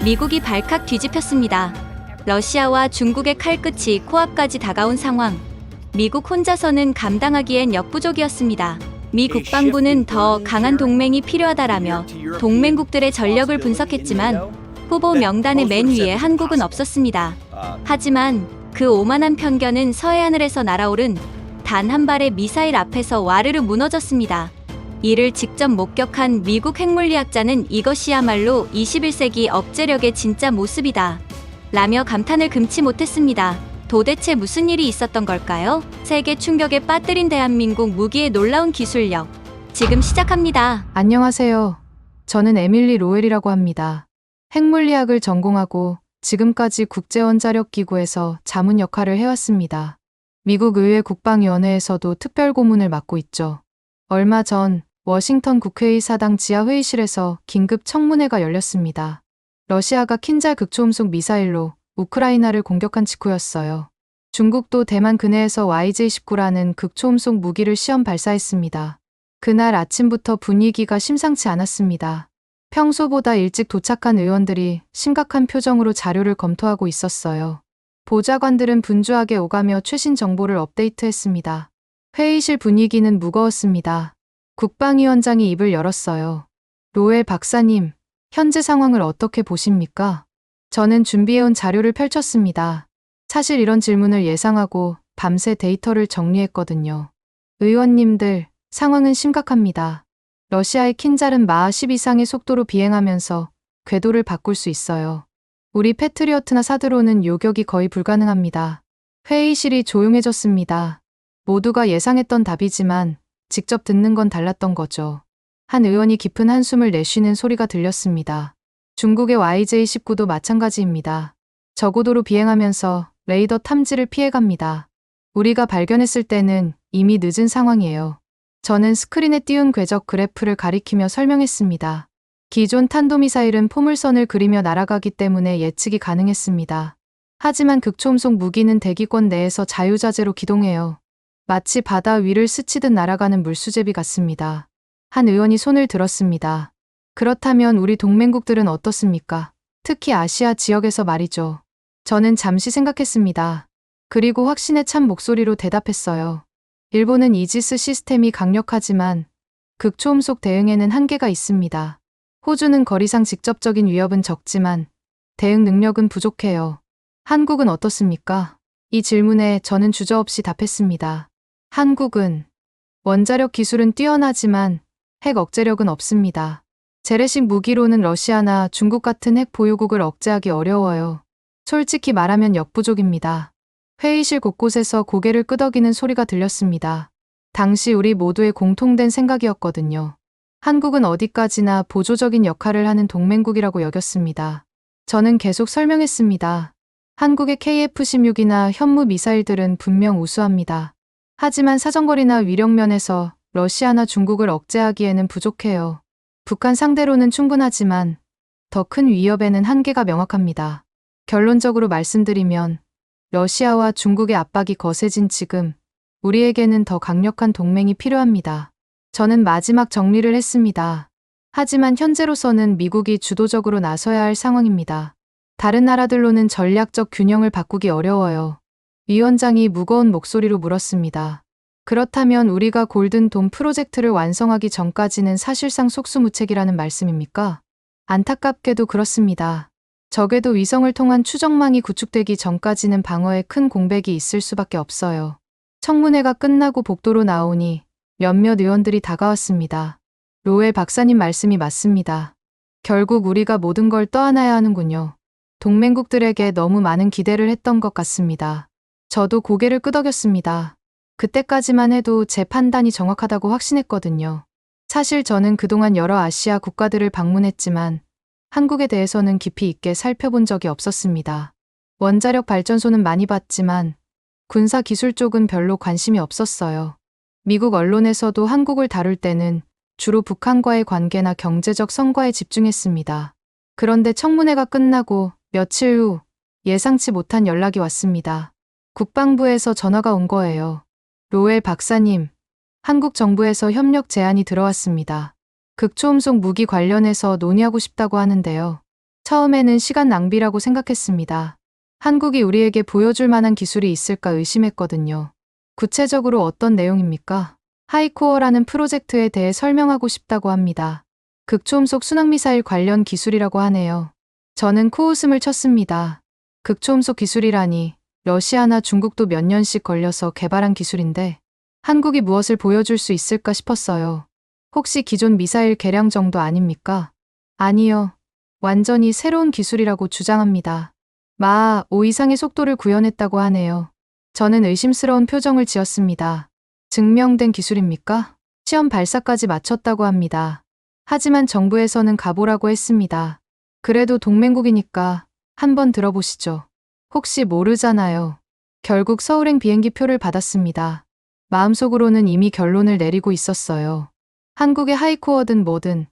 미국이 발칵 뒤집혔습니다. 러시아와 중국의 칼끝이 코앞까지 다가온 상황. 미국 혼자서는 감당하기엔 역부족이었습니다. 미 국방부는 더 강한 동맹이 필요하다라며 동맹국들의 전력을 분석했지만 후보 명단의 맨 위에 한국은 없었습니다. 하지만 그 오만한 편견은 서해하늘에서 날아오른 단 한 발의 미사일 앞에서 와르르 무너졌습니다. 이를 직접 목격한 미국 핵물리학자는 이것이야말로 21세기 억제력의 진짜 모습이다 라며 감탄을 금치 못했습니다. 도대체 무슨 일이 있었던 걸까요? 세계 충격에 빠뜨린 대한민국 무기의 놀라운 기술력. 지금 시작합니다. 안녕하세요. 저는 에밀리 로웰이라고 합니다. 핵물리학을 전공하고 지금까지 국제원자력기구에서 자문 역할을 해왔습니다. 미국 의회 국방위원회에서도 특별고문을 맡고 있죠. 얼마 전 워싱턴 국회의 사당 지하 회의실에서 긴급 청문회가 열렸습니다. 러시아가 킨잘 극초음속 미사일로 우크라이나를 공격한 직후였어요. 중국도 대만 근해에서 YJ-19라는 극초음속 무기를 시험 발사했습니다. 그날 아침부터 분위기가 심상치 않았습니다. 평소보다 일찍 도착한 의원들이 심각한 표정으로 자료를 검토하고 있었어요. 보좌관들은 분주하게 오가며 최신 정보를 업데이트했습니다. 회의실 분위기는 무거웠습니다. 국방위원장이 입을 열었어요. 로웰 박사님, 현재 상황을 어떻게 보십니까? 저는 준비해온 자료를 펼쳤습니다. 사실 이런 질문을 예상하고 밤새 데이터를 정리했거든요. 의원님들, 상황은 심각합니다. 러시아의 킨잘은 마하 10 이상의 속도로 비행하면서 궤도를 바꿀 수 있어요. 우리 패트리어트나 사드로는 요격이 거의 불가능합니다. 회의실이 조용해졌습니다. 모두가 예상했던 답이지만 직접 듣는 건 달랐던 거죠. 한 의원이 깊은 한숨을 내쉬는 소리가 들렸습니다. 중국의 YJ-19도 마찬가지입니다. 저고도로 비행하면서 레이더 탐지를 피해갑니다. 우리가 발견했을 때는 이미 늦은 상황이에요. 저는 스크린에 띄운 궤적 그래프를 가리키며 설명했습니다. 기존 탄도미사일은 포물선을 그리며 날아가기 때문에 예측이 가능했습니다. 하지만 극초음속 무기는 대기권 내에서 자유자재로 기동해요. 마치 바다 위를 스치듯 날아가는 물수제비 같습니다. 한 의원이 손을 들었습니다. 그렇다면 우리 동맹국들은 어떻습니까? 특히 아시아 지역에서 말이죠. 저는 잠시 생각했습니다. 그리고 확신에 찬 목소리로 대답했어요. 일본은 이지스 시스템이 강력하지만 극초음속 대응에는 한계가 있습니다. 호주는 거리상 직접적인 위협은 적지만 대응 능력은 부족해요. 한국은 어떻습니까? 이 질문에 저는 주저없이 답했습니다. 한국은 원자력 기술은 뛰어나지만 핵 억제력은 없습니다. 재래식 무기로는 러시아나 중국 같은 핵 보유국을 억제하기 어려워요. 솔직히 말하면 역부족입니다. 회의실 곳곳에서 고개를 끄덕이는 소리가 들렸습니다. 당시 우리 모두의 공통된 생각이었거든요. 한국은 어디까지나 보조적인 역할을 하는 동맹국이라고 여겼습니다. 저는 계속 설명했습니다. 한국의 KF-16이나 현무 미사일들은 분명 우수합니다. 하지만 사정거리나 위력면에서 러시아나 중국을 억제하기에는 부족해요. 북한 상대로는 충분하지만 더 큰 위협에는 한계가 명확합니다. 결론적으로 말씀드리면 러시아와 중국의 압박이 거세진 지금 우리에게는 더 강력한 동맹이 필요합니다. 저는 마지막 정리를 했습니다. 하지만 현재로서는 미국이 주도적으로 나서야 할 상황입니다. 다른 나라들로는 전략적 균형을 바꾸기 어려워요. 위원장이 무거운 목소리로 물었습니다. 그렇다면 우리가 골든돔 프로젝트를 완성하기 전까지는 사실상 속수무책이라는 말씀입니까? 안타깝게도 그렇습니다. 적에도 위성을 통한 추적망이 구축되기 전까지는 방어에 큰 공백이 있을 수밖에 없어요. 청문회가 끝나고 복도로 나오니 몇몇 의원들이 다가왔습니다. 로웰 박사님 말씀이 맞습니다. 결국 우리가 모든 걸 떠안아야 하는군요. 동맹국들에게 너무 많은 기대를 했던 것 같습니다. 저도 고개를 끄덕였습니다. 그때까지만 해도 제 판단이 정확하다고 확신했거든요. 사실 저는 그동안 여러 아시아 국가들을 방문했지만 한국에 대해서는 깊이 있게 살펴본 적이 없었습니다. 원자력 발전소는 많이 봤지만 군사 기술 쪽은 별로 관심이 없었어요. 미국 언론에서도 한국을 다룰 때는 주로 북한과의 관계나 경제적 성과에 집중했습니다. 그런데 청문회가 끝나고 며칠 후 예상치 못한 연락이 왔습니다. 국방부에서 전화가 온 거예요. 로웰 박사님, 한국 정부에서 협력 제안이 들어왔습니다. 극초음속 무기 관련해서 논의하고 싶다고 하는데요. 처음에는 시간 낭비라고 생각했습니다. 한국이 우리에게 보여줄 만한 기술이 있을까 의심했거든요. 구체적으로 어떤 내용입니까? 하이코어라는 프로젝트에 대해 설명하고 싶다고 합니다. 극초음속 순항미사일 관련 기술이라고 하네요. 저는 코웃음을 쳤습니다. 극초음속 기술이라니 러시아나 중국도 몇 년씩 걸려서 개발한 기술인데 한국이 무엇을 보여줄 수 있을까 싶었어요. 혹시 기존 미사일 개량 정도 아닙니까? 아니요. 완전히 새로운 기술이라고 주장합니다. 마하 5 이상의 속도를 구현했다고 하네요. 저는 의심스러운 표정을 지었습니다. 증명된 기술입니까? 시험 발사까지 마쳤다고 합니다. 하지만 정부에서는 가보라고 했습니다. 그래도 동맹국이니까 한번 들어보시죠. 혹시 모르잖아요. 결국 서울행 비행기 표를 받았습니다. 마음속으로는 이미 결론을 내리고 있었어요. 한국의 하이코어든 뭐든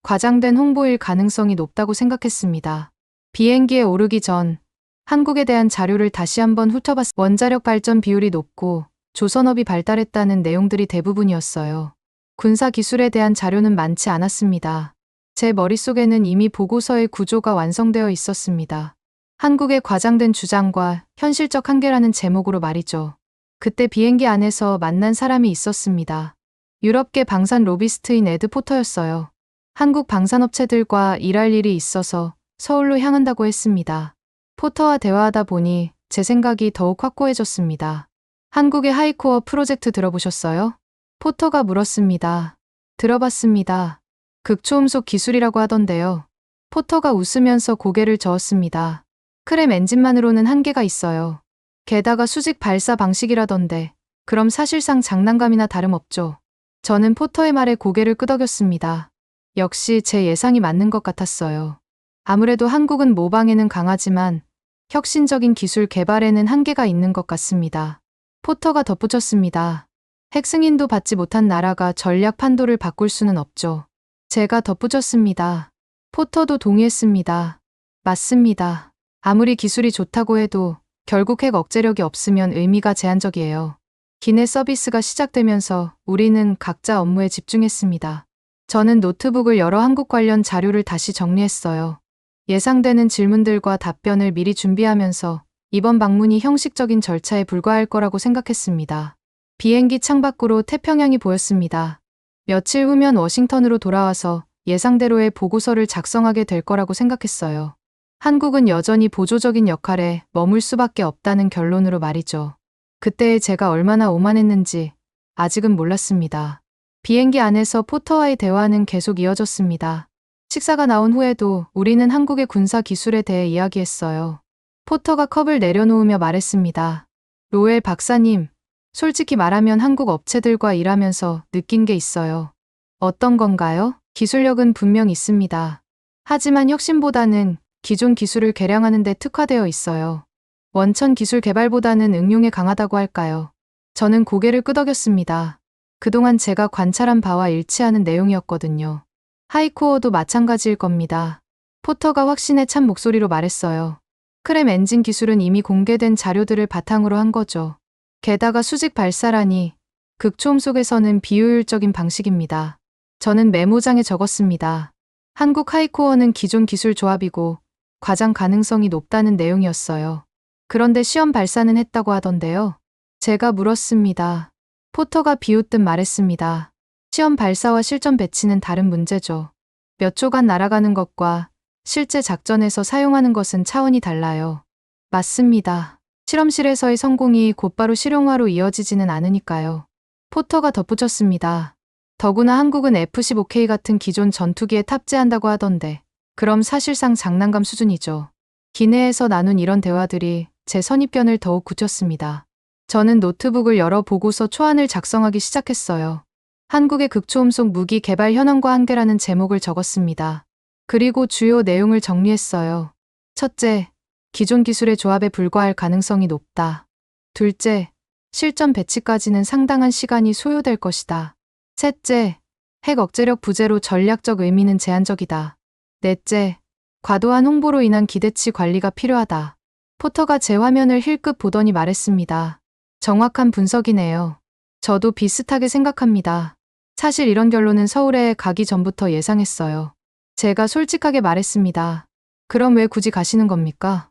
과장된 홍보일 가능성이 높다고 생각했습니다. 비행기에 오르기 전 한국에 대한 자료를 다시 한번 훑어봤습니다. 원자력 발전 비율이 높고 조선업이 발달했다는 내용들이 대부분이었어요. 군사 기술에 대한 자료는 많지 않았습니다. 제 머릿속에는 이미 보고서의 구조가 완성되어 있었습니다. 한국의 과장된 주장과 현실적 한계라는 제목으로 말이죠. 그때 비행기 안에서 만난 사람이 있었습니다. 유럽계 방산 로비스트인 에드 포터였어요. 한국 방산업체들과 일할 일이 있어서 서울로 향한다고 했습니다. 포터와 대화하다 보니 제 생각이 더욱 확고해졌습니다. 한국의 하이코어 프로젝트 들어보셨어요? 포터가 물었습니다. 들어봤습니다. 극초음속 기술이라고 하던데요. 포터가 웃으면서 고개를 저었습니다. 크렘 엔진만으로는 한계가 있어요. 게다가 수직 발사 방식이라던데 그럼 사실상 장난감이나 다름없죠. 저는 포터의 말에 고개를 끄덕였습니다. 역시 제 예상이 맞는 것 같았어요. 아무래도 한국은 모방에는 강하지만 혁신적인 기술 개발에는 한계가 있는 것 같습니다. 포터가 덧붙였습니다. 핵승인도 받지 못한 나라가 전략 판도를 바꿀 수는 없죠. 제가 덧붙였습니다. 포터도 동의했습니다. 맞습니다. 아무리 기술이 좋다고 해도 결국 핵 억제력이 없으면 의미가 제한적이에요. 기내 서비스가 시작되면서 우리는 각자 업무에 집중했습니다. 저는 노트북을 열어 한국 관련 자료를 다시 정리했어요. 예상되는 질문들과 답변을 미리 준비하면서 이번 방문이 형식적인 절차에 불과할 거라고 생각했습니다. 비행기 창밖으로 태평양이 보였습니다. 며칠 후면 워싱턴으로 돌아와서 예상대로의 보고서를 작성하게 될 거라고 생각했어요. 한국은 여전히 보조적인 역할에 머물 수밖에 없다는 결론으로 말이죠. 그때의 제가 얼마나 오만했는지 아직은 몰랐습니다. 비행기 안에서 포터와의 대화는 계속 이어졌습니다. 식사가 나온 후에도 우리는 한국의 군사 기술에 대해 이야기했어요. 포터가 컵을 내려놓으며 말했습니다. 로엘 박사님, 솔직히 말하면 한국 업체들과 일하면서 느낀 게 있어요. 어떤 건가요? 기술력은 분명 있습니다. 하지만 혁신보다는 기존 기술을 개량하는 데 특화되어 있어요. 원천 기술 개발보다는 응용에 강하다고 할까요? 저는 고개를 끄덕였습니다. 그동안 제가 관찰한 바와 일치하는 내용이었거든요. 하이코어도 마찬가지일 겁니다. 포터가 확신에 찬 목소리로 말했어요. 크렘 엔진 기술은 이미 공개된 자료들을 바탕으로 한 거죠. 게다가 수직 발사라니 극초음속에서는 비효율적인 방식입니다. 저는 메모장에 적었습니다. 한국 하이코어는 기존 기술 조합이고 과장 가능성이 높다는 내용이었어요. 그런데 시험 발사는 했다고 하던데요. 제가 물었습니다. 포터가 비웃듯 말했습니다. 시험 발사와 실전 배치는 다른 문제죠. 몇 초간 날아가는 것과 실제 작전에서 사용하는 것은 차원이 달라요. 맞습니다. 실험실에서의 성공이 곧바로 실용화로 이어지지는 않으니까요. 포터가 덧붙였습니다. 더구나 한국은 F-15K 같은 기존 전투기에 탑재한다고 하던데 그럼 사실상 장난감 수준이죠. 기내에서 나눈 이런 대화들이 제 선입견을 더욱 굳혔습니다. 저는 노트북을 열어 보고서 초안을 작성하기 시작했어요. 한국의 극초음속 무기 개발 현황과 한계라는 제목을 적었습니다. 그리고 주요 내용을 정리했어요. 첫째, 기존 기술의 조합에 불과할 가능성이 높다. 둘째, 실전 배치까지는 상당한 시간이 소요될 것이다. 셋째, 핵 억제력 부재로 전략적 의미는 제한적이다. 넷째, 과도한 홍보로 인한 기대치 관리가 필요하다. 포터가 제 화면을 힐끗 보더니 말했습니다. 정확한 분석이네요. 저도 비슷하게 생각합니다. 사실 이런 결론은 서울에 가기 전부터 예상했어요. 제가 솔직하게 말했습니다. 그럼 왜 굳이 가시는 겁니까?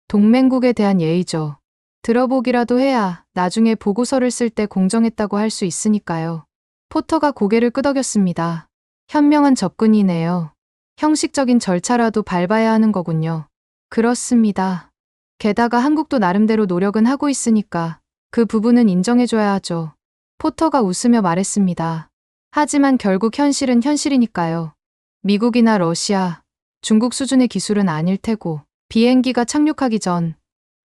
동맹국에 대한 예의죠. 들어보기라도 해야 나중에 보고서를 쓸 때 공정했다고 할 수 있으니까요. 포터가 고개를 끄덕였습니다. 현명한 접근이네요. 형식적인 절차라도 밟아야 하는 거군요. 그렇습니다. 게다가 한국도 나름대로 노력은 하고 있으니까 그 부분은 인정해줘야 하죠. 포터가 웃으며 말했습니다. 하지만 결국 현실은 현실이니까요. 미국이나 러시아, 중국 수준의 기술은 아닐 테고 비행기가 착륙하기 전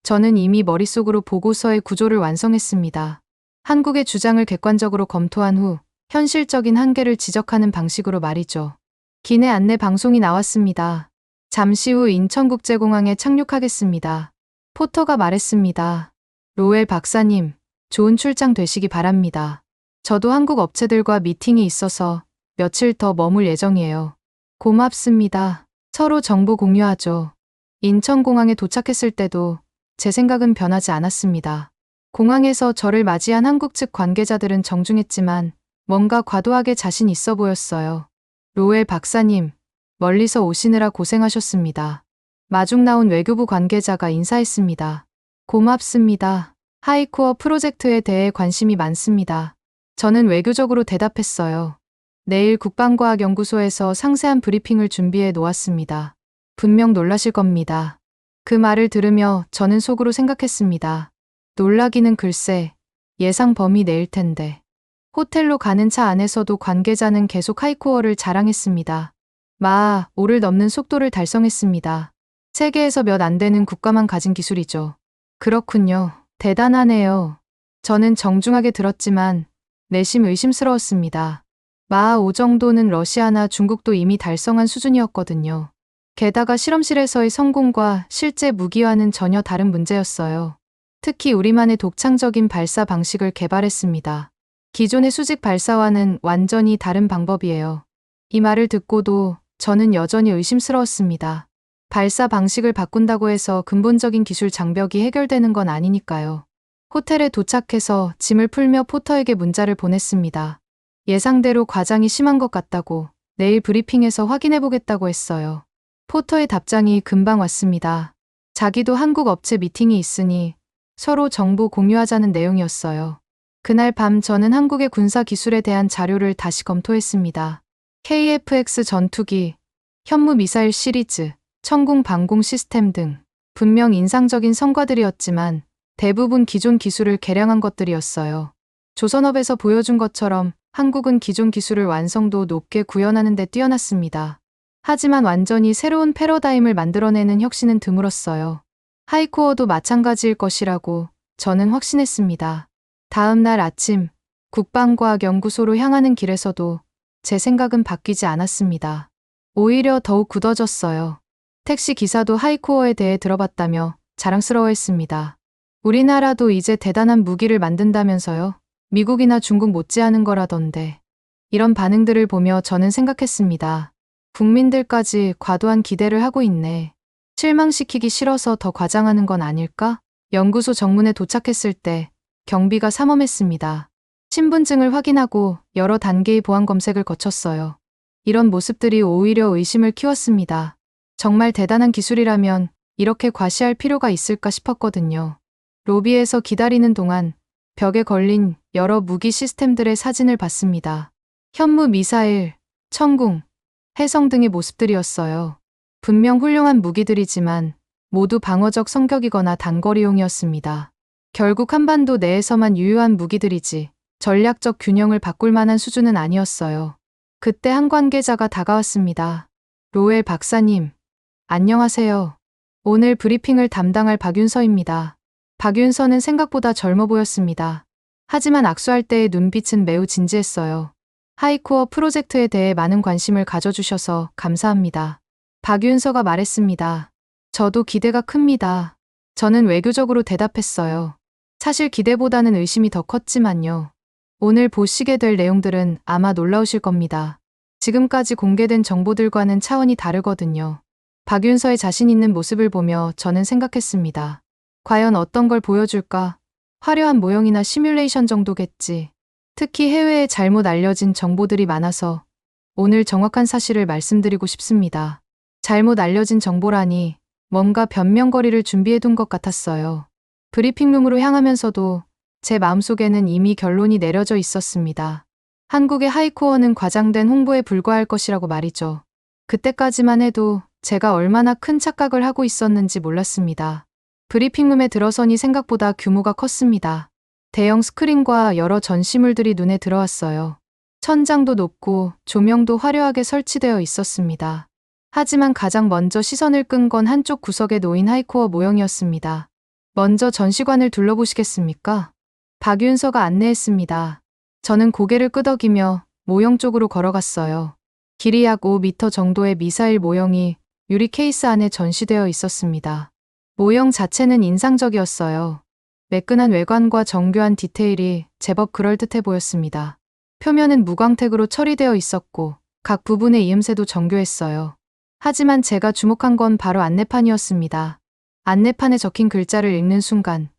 저는 이미 머릿속으로 보고서의 구조를 완성했습니다. 한국의 주장을 객관적으로 검토한 후 현실적인 한계를 지적하는 방식으로 말이죠. 기내 안내 방송이 나왔습니다. 잠시 후 인천국제공항에 착륙하겠습니다. 포터가 말했습니다. 로엘 박사님, 좋은 출장 되시기 바랍니다. 저도 한국 업체들과 미팅이 있어서 며칠 더 머물 예정이에요. 고맙습니다. 서로 정보 공유하죠. 인천공항에 도착했을 때도 제 생각은 변하지 않았습니다. 공항에서 저를 맞이한 한국 측 관계자들은 정중했지만 뭔가 과도하게 자신 있어 보였어요. 로엘 박사님, 멀리서 오시느라 고생하셨습니다. 마중 나온 외교부 관계자가 인사했습니다. 고맙습니다. 하이코어 프로젝트에 대해 관심이 많습니다. 저는 외교적으로 대답했어요. 내일 국방과학연구소에서 상세한 브리핑을 준비해 놓았습니다. 분명 놀라실 겁니다. 그 말을 들으며 저는 속으로 생각했습니다. 놀라기는 글쎄, 예상 범위 내일 텐데. 호텔로 가는 차 안에서도 관계자는 계속 하이코어를 자랑했습니다. 마 5를 넘는 속도를 달성했습니다. 세계에서 몇 안 되는 국가만 가진 기술이죠. 그렇군요. 대단하네요. 저는 정중하게 들었지만 내심 의심스러웠습니다. 마 5 정도는 러시아나 중국도 이미 달성한 수준이었거든요. 게다가 실험실에서의 성공과 실제 무기와는 전혀 다른 문제였어요. 특히 우리만의 독창적인 발사 방식을 개발했습니다. 기존의 수직 발사와는 완전히 다른 방법이에요. 이 말을 듣고도 저는 여전히 의심스러웠습니다. 발사 방식을 바꾼다고 해서 근본적인 기술 장벽이 해결되는 건 아니니까요. 호텔에 도착해서 짐을 풀며 포터에게 문자를 보냈습니다. 예상대로 과장이 심한 것 같다고 내일 브리핑에서 확인해보겠다고 했어요. 포터의 답장이 금방 왔습니다. 자기도 한국 업체 미팅이 있으니 서로 정보 공유하자는 내용이었어요. 그날 밤 저는 한국의 군사 기술에 대한 자료를 다시 검토했습니다. KF-X 전투기, 현무 미사일 시리즈, 천궁 방공 시스템 등 분명 인상적인 성과들이었지만 대부분 기존 기술을 개량한 것들이었어요. 조선업에서 보여준 것처럼 한국은 기존 기술을 완성도 높게 구현하는 데 뛰어났습니다. 하지만 완전히 새로운 패러다임을 만들어내는 혁신은 드물었어요. 하이코어도 마찬가지일 것이라고 저는 확신했습니다. 다음 날 아침 국방과학연구소로 향하는 길에서도 제 생각은 바뀌지 않았습니다. 오히려 더욱 굳어졌어요. 택시 기사도 하이코어에 대해 들어봤다며 자랑스러워했습니다. 우리나라도 이제 대단한 무기를 만든다면서요? 미국이나 중국 못지않은 거라던데. 이런 반응들을 보며 저는 생각했습니다. 국민들까지 과도한 기대를 하고 있네. 실망시키기 싫어서 더 과장하는 건 아닐까? 연구소 정문에 도착했을 때 경비가 삼엄했습니다. 신분증을 확인하고 여러 단계의 보안 검색을 거쳤어요. 이런 모습들이 오히려 의심을 키웠습니다. 정말 대단한 기술이라면 이렇게 과시할 필요가 있을까 싶었거든요. 로비에서 기다리는 동안 벽에 걸린 여러 무기 시스템들의 사진을 봤습니다. 현무 미사일, 천궁, 해성 등의 모습들이었어요. 분명 훌륭한 무기들이지만 모두 방어적 성격이거나 단거리용이었습니다. 결국 한반도 내에서만 유효한 무기들이지 전략적 균형을 바꿀 만한 수준은 아니었어요. 그때 한 관계자가 다가왔습니다. 로엘 박사님, 안녕하세요. 오늘 브리핑을 담당할 박윤서입니다. 박윤서는 생각보다 젊어 보였습니다. 하지만 악수할 때의 눈빛은 매우 진지했어요. 하이코어 프로젝트에 대해 많은 관심을 가져주셔서 감사합니다. 박윤서가 말했습니다. 저도 기대가 큽니다. 저는 외교적으로 대답했어요. 사실 기대보다는 의심이 더 컸지만요. 오늘 보시게 될 내용들은 아마 놀라우실 겁니다. 지금까지 공개된 정보들과는 차원이 다르거든요. 박윤서의 자신 있는 모습을 보며 저는 생각했습니다. 과연 어떤 걸 보여줄까? 화려한 모형이나 시뮬레이션 정도겠지. 특히 해외에 잘못 알려진 정보들이 많아서 오늘 정확한 사실을 말씀드리고 싶습니다. 잘못 알려진 정보라니 뭔가 변명거리를 준비해둔 것 같았어요. 브리핑룸으로 향하면서도 제 마음속에는 이미 결론이 내려져 있었습니다. 한국의 하이코어는 과장된 홍보에 불과할 것이라고 말이죠. 그때까지만 해도 제가 얼마나 큰 착각을 하고 있었는지 몰랐습니다. 브리핑룸에 들어서니 생각보다 규모가 컸습니다. 대형 스크린과 여러 전시물들이 눈에 들어왔어요. 천장도 높고 조명도 화려하게 설치되어 있었습니다. 하지만 가장 먼저 시선을 끈 건 한쪽 구석에 놓인 하이코어 모형이었습니다. 먼저 전시관을 둘러보시겠습니까? 박윤서가 안내했습니다. 저는 고개를 끄덕이며 모형 쪽으로 걸어갔어요. 길이 약 5m 정도의 미사일 모형이 유리 케이스 안에 전시되어 있었습니다. 모형 자체는 인상적이었어요. 매끈한 외관과 정교한 디테일이 제법 그럴듯해 보였습니다. 표면은 무광택으로 처리되어 있었고 각 부분의 이음새도 정교했어요. 하지만 제가 주목한 건 바로 안내판이었습니다. 안내판에 적힌 글자를 읽는 순간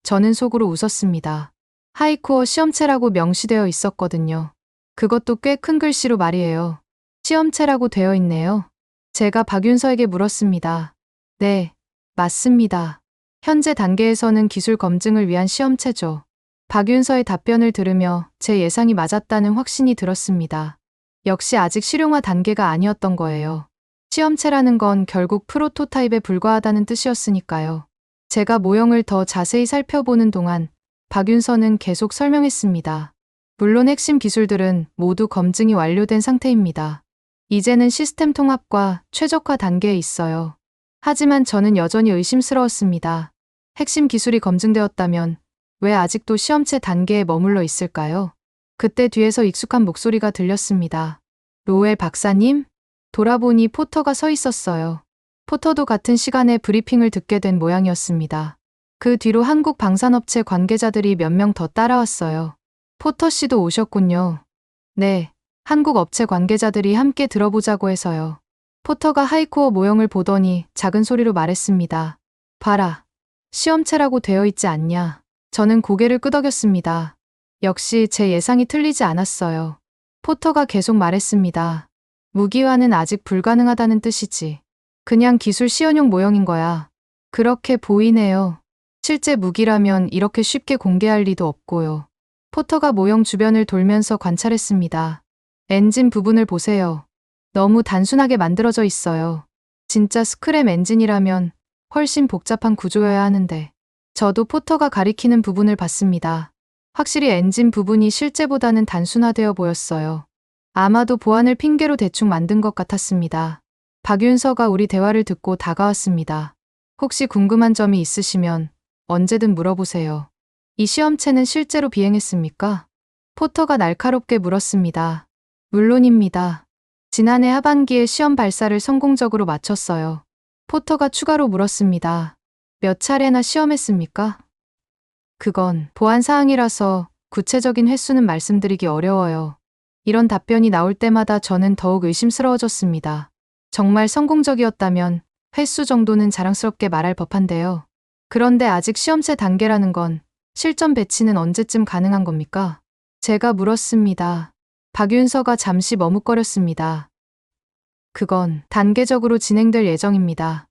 저는 속으로 웃었습니다. 하이코어 시험체라고 명시되어 있었거든요. 그것도 꽤 큰 글씨로 말이에요. 시험체라고 되어 있네요. 제가 박윤서에게 물었습니다. 네, 맞습니다. 현재 단계에서는 기술 검증을 위한 시험체죠. 박윤서의 답변을 들으며 제 예상이 맞았다는 확신이 들었습니다. 역시 아직 실용화 단계가 아니었던 거예요. 시험체라는 건 결국 프로토타입에 불과하다는 뜻이었으니까요. 제가 모형을 더 자세히 살펴보는 동안 박윤서는 계속 설명했습니다. 물론 핵심 기술들은 모두 검증이 완료된 상태입니다. 이제는 시스템 통합과 최적화 단계에 있어요. 하지만 저는 여전히 의심스러웠습니다. 핵심 기술이 검증되었다면 왜 아직도 시험체 단계에 머물러 있을까요? 그때 뒤에서 익숙한 목소리가 들렸습니다. 로웰 박사님? 돌아보니 포터가 서 있었어요. 포터도 같은 시간에 브리핑을 듣게 된 모양이었습니다. 그 뒤로 한국 방산업체 관계자들이 몇 명 더 따라왔어요. 포터 씨도 오셨군요. 네, 한국 업체 관계자들이 함께 들어보자고 해서요. 포터가 하이코어 모형을 보더니 작은 소리로 말했습니다. 봐라, 시험체라고 되어 있지 않냐. 저는 고개를 끄덕였습니다. 역시 제 예상이 틀리지 않았어요. 포터가 계속 말했습니다. 무기화는 아직 불가능하다는 뜻이지. 그냥 기술 시연용 모형인 거야. 그렇게 보이네요. 실제 무기라면 이렇게 쉽게 공개할 리도 없고요. 포터가 모형 주변을 돌면서 관찰했습니다. 엔진 부분을 보세요. 너무 단순하게 만들어져 있어요. 진짜 스크램 엔진이라면 훨씬 복잡한 구조여야 하는데. 저도 포터가 가리키는 부분을 봤습니다. 확실히 엔진 부분이 실제보다는 단순화되어 보였어요. 아마도 보안을 핑계로 대충 만든 것 같았습니다. 박윤서가 우리 대화를 듣고 다가왔습니다. 혹시 궁금한 점이 있으시면 언제든 물어보세요. 이 시험체는 실제로 비행했습니까? 포터가 날카롭게 물었습니다. 물론입니다. 지난해 하반기에 시험 발사를 성공적으로 마쳤어요. 포터가 추가로 물었습니다. 몇 차례나 시험했습니까? 그건 보안 사항이라서 구체적인 횟수는 말씀드리기 어려워요. 이런 답변이 나올 때마다 저는 더욱 의심스러워졌습니다. 정말 성공적이었다면 횟수 정도는 자랑스럽게 말할 법한데요. 그런데 아직 시험체 단계라는 건 실전 배치는 언제쯤 가능한 겁니까? 제가 물었습니다. 박윤서가 잠시 머뭇거렸습니다. 그건 단계적으로 진행될 예정입니다.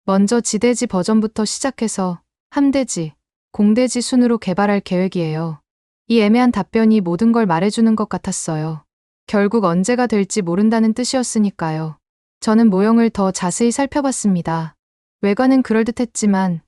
먼저 지대지 버전부터 시작해서 함대지, 공대지 순으로 개발할 계획이에요. 이 애매한 답변이 모든 걸 말해주는 것 같았어요. 결국 언제가 될지 모른다는 뜻이었으니까요. 저는 모형을 더 자세히 살펴봤습니다. 외관은 그럴듯했지만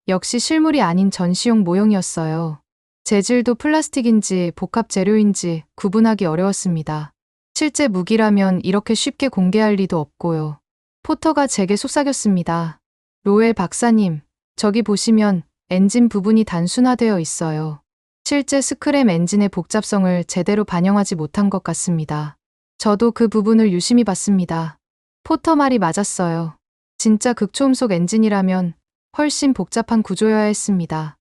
역시 실물이 아닌 전시용 모형이었어요. 재질도 플라스틱인지 복합 재료인지 구분하기 어려웠습니다. 실제 무기라면 이렇게 쉽게 공개할 리도 없고요. 포터가 제게 속삭였습니다. 로웰 박사님, 저기 보시면 엔진 부분이 단순화되어 있어요. 실제 스크램 엔진의 복잡성을 제대로 반영하지 못한 것 같습니다. 저도 그 부분을 유심히 봤습니다. 포터 말이 맞았어요. 진짜 극초음속 엔진이라면 훨씬 복잡한 구조여야 했습니다.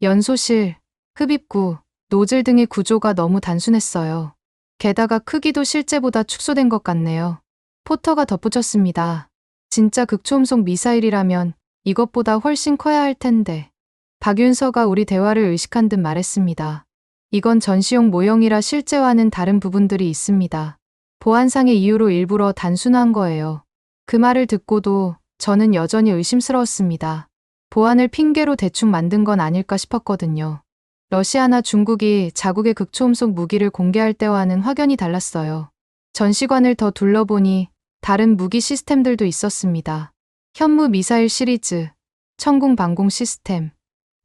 연소실, 흡입구, 노즐 등의 구조가 너무 단순했어요. 게다가 크기도 실제보다 축소된 것 같네요. 포터가 덧붙였습니다. 진짜 극초음속 미사일이라면 이것보다 훨씬 커야 할 텐데. 박윤서가 우리 대화를 의식한 듯 말했습니다. 이건 전시용 모형이라 실제와는 다른 부분들이 있습니다. 보안상의 이유로 일부러 단순화한 거예요. 그 말을 듣고도 저는 여전히 의심스러웠습니다. 보안을 핑계로 대충 만든 건 아닐까 싶었거든요. 러시아나 중국이 자국의 극초음속 무기를 공개할 때와는 확연히 달랐어요. 전시관을 더 둘러보니 다른 무기 시스템들도 있었습니다. 현무 미사일 시리즈, 천궁 방공 시스템,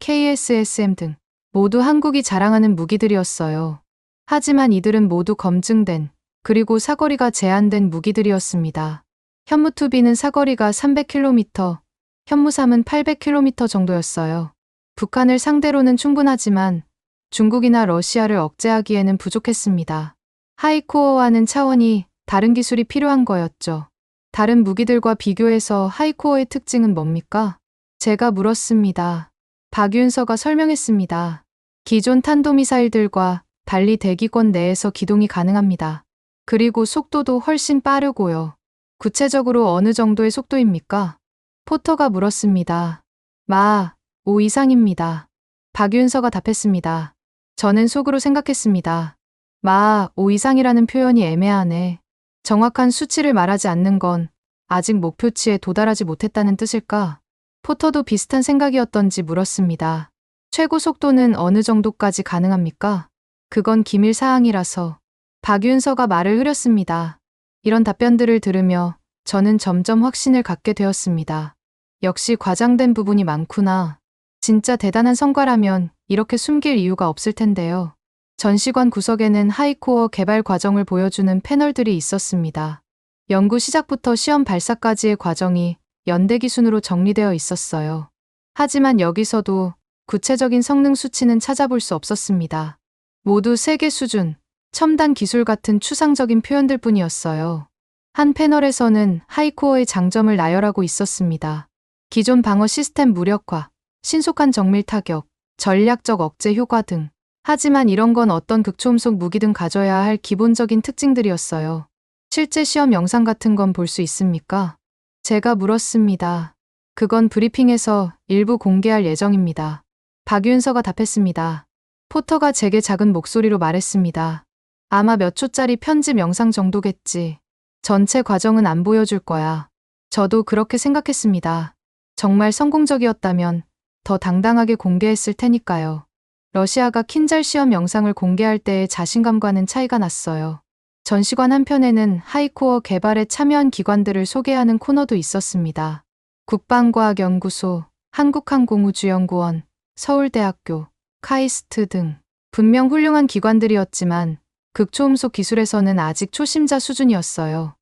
KSSM 등 모두 한국이 자랑하는 무기들이었어요. 하지만 이들은 모두 검증된 그리고 사거리가 제한된 무기들이었습니다. 현무2B는 사거리가 300km, 현무3은 800km 정도였어요. 북한을 상대로는 충분하지만 중국이나 러시아를 억제하기에는 부족했습니다. 하이코어와는 차원이 다른 기술이 필요한 거였죠. 다른 무기들과 비교해서 하이코어의 특징은 뭡니까? 제가 물었습니다. 박윤서가 설명했습니다. 기존 탄도미사일들과 달리 대기권 내에서 기동이 가능합니다. 그리고 속도도 훨씬 빠르고요. 구체적으로 어느 정도의 속도입니까? 포터가 물었습니다. 마 5 이상입니다. 박윤서가 답했습니다. 저는 속으로 생각했습니다. 마 5 이상이라는 표현이 애매하네. 정확한 수치를 말하지 않는 건 아직 목표치에 도달하지 못했다는 뜻일까? 포터도 비슷한 생각이었던지 물었습니다. 최고 속도는 어느 정도까지 가능합니까? 그건 기밀 사항이라서. 박윤서가 말을 흐렸습니다. 이런 답변들을 들으며 저는 점점 확신을 갖게 되었습니다. 역시 과장된 부분이 많구나. 진짜 대단한 성과라면 이렇게 숨길 이유가 없을 텐데요. 전시관 구석에는 하이코어 개발 과정을 보여주는 패널들이 있었습니다. 연구 시작부터 시험 발사까지의 과정이 연대기 순으로 정리되어 있었어요. 하지만 여기서도 구체적인 성능 수치는 찾아볼 수 없었습니다. 모두 세계 수준, 첨단 기술 같은 추상적인 표현들 뿐이었어요. 한 패널에서는 하이코어의 장점을 나열하고 있었습니다. 기존 방어 시스템 무력화, 신속한 정밀 타격, 전략적 억제 효과 등. 하지만 이런 건 어떤 극초음속 무기든 가져야 할 기본적인 특징들이었어요. 실제 시험 영상 같은 건 볼 수 있습니까? 제가 물었습니다. 그건 브리핑에서 일부 공개할 예정입니다. 박윤서가 답했습니다. 포터가 제게 작은 목소리로 말했습니다. 아마 몇 초짜리 편집 영상 정도겠지. 전체 과정은 안 보여줄 거야. 저도 그렇게 생각했습니다. 정말 성공적이었다면 더 당당하게 공개했을 테니까요. 러시아가 킨잘 시험 영상을 공개할 때의 자신감과는 차이가 났어요. 전시관 한편에는 하이코어 개발에 참여한 기관들을 소개하는 코너도 있었습니다. 국방과학연구소, 한국항공우주연구원, 서울대학교, 카이스트 등 분명 훌륭한 기관들이었지만 극초음속 기술에서는 아직 초심자 수준이었어요.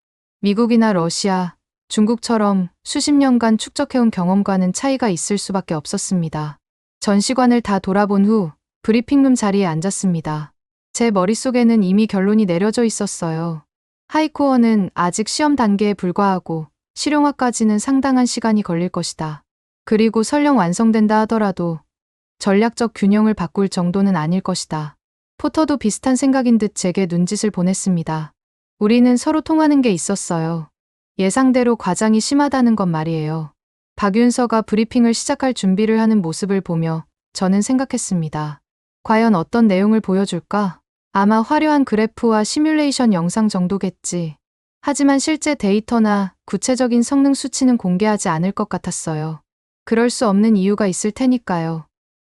미국이나 러시아, 중국처럼 수십 년간 축적해온 경험과는 차이가 있을 수밖에 없었습니다. 전시관을 다 돌아본 후 브리핑룸 자리에 앉았습니다. 제 머릿속에는 이미 결론이 내려져 있었어요. 하이코어는 아직 시험 단계에 불과하고 실용화까지는 상당한 시간이 걸릴 것이다. 그리고 설령 완성된다 하더라도 전략적 균형을 바꿀 정도는 아닐 것이다. 포터도 비슷한 생각인 듯 제게 눈짓을 보냈습니다. 우리는 서로 통하는 게 있었어요. 예상대로 과장이 심하다는 건 말이에요. 박윤서가 브리핑을 시작할 준비를 하는 모습을 보며 저는 생각했습니다. 과연 어떤 내용을 보여줄까? 아마 화려한 그래프와 시뮬레이션 영상 정도겠지. 하지만 실제 데이터나 구체적인 성능 수치는 공개하지 않을 것 같았어요. 그럴 수 없는 이유가 있을 테니까요.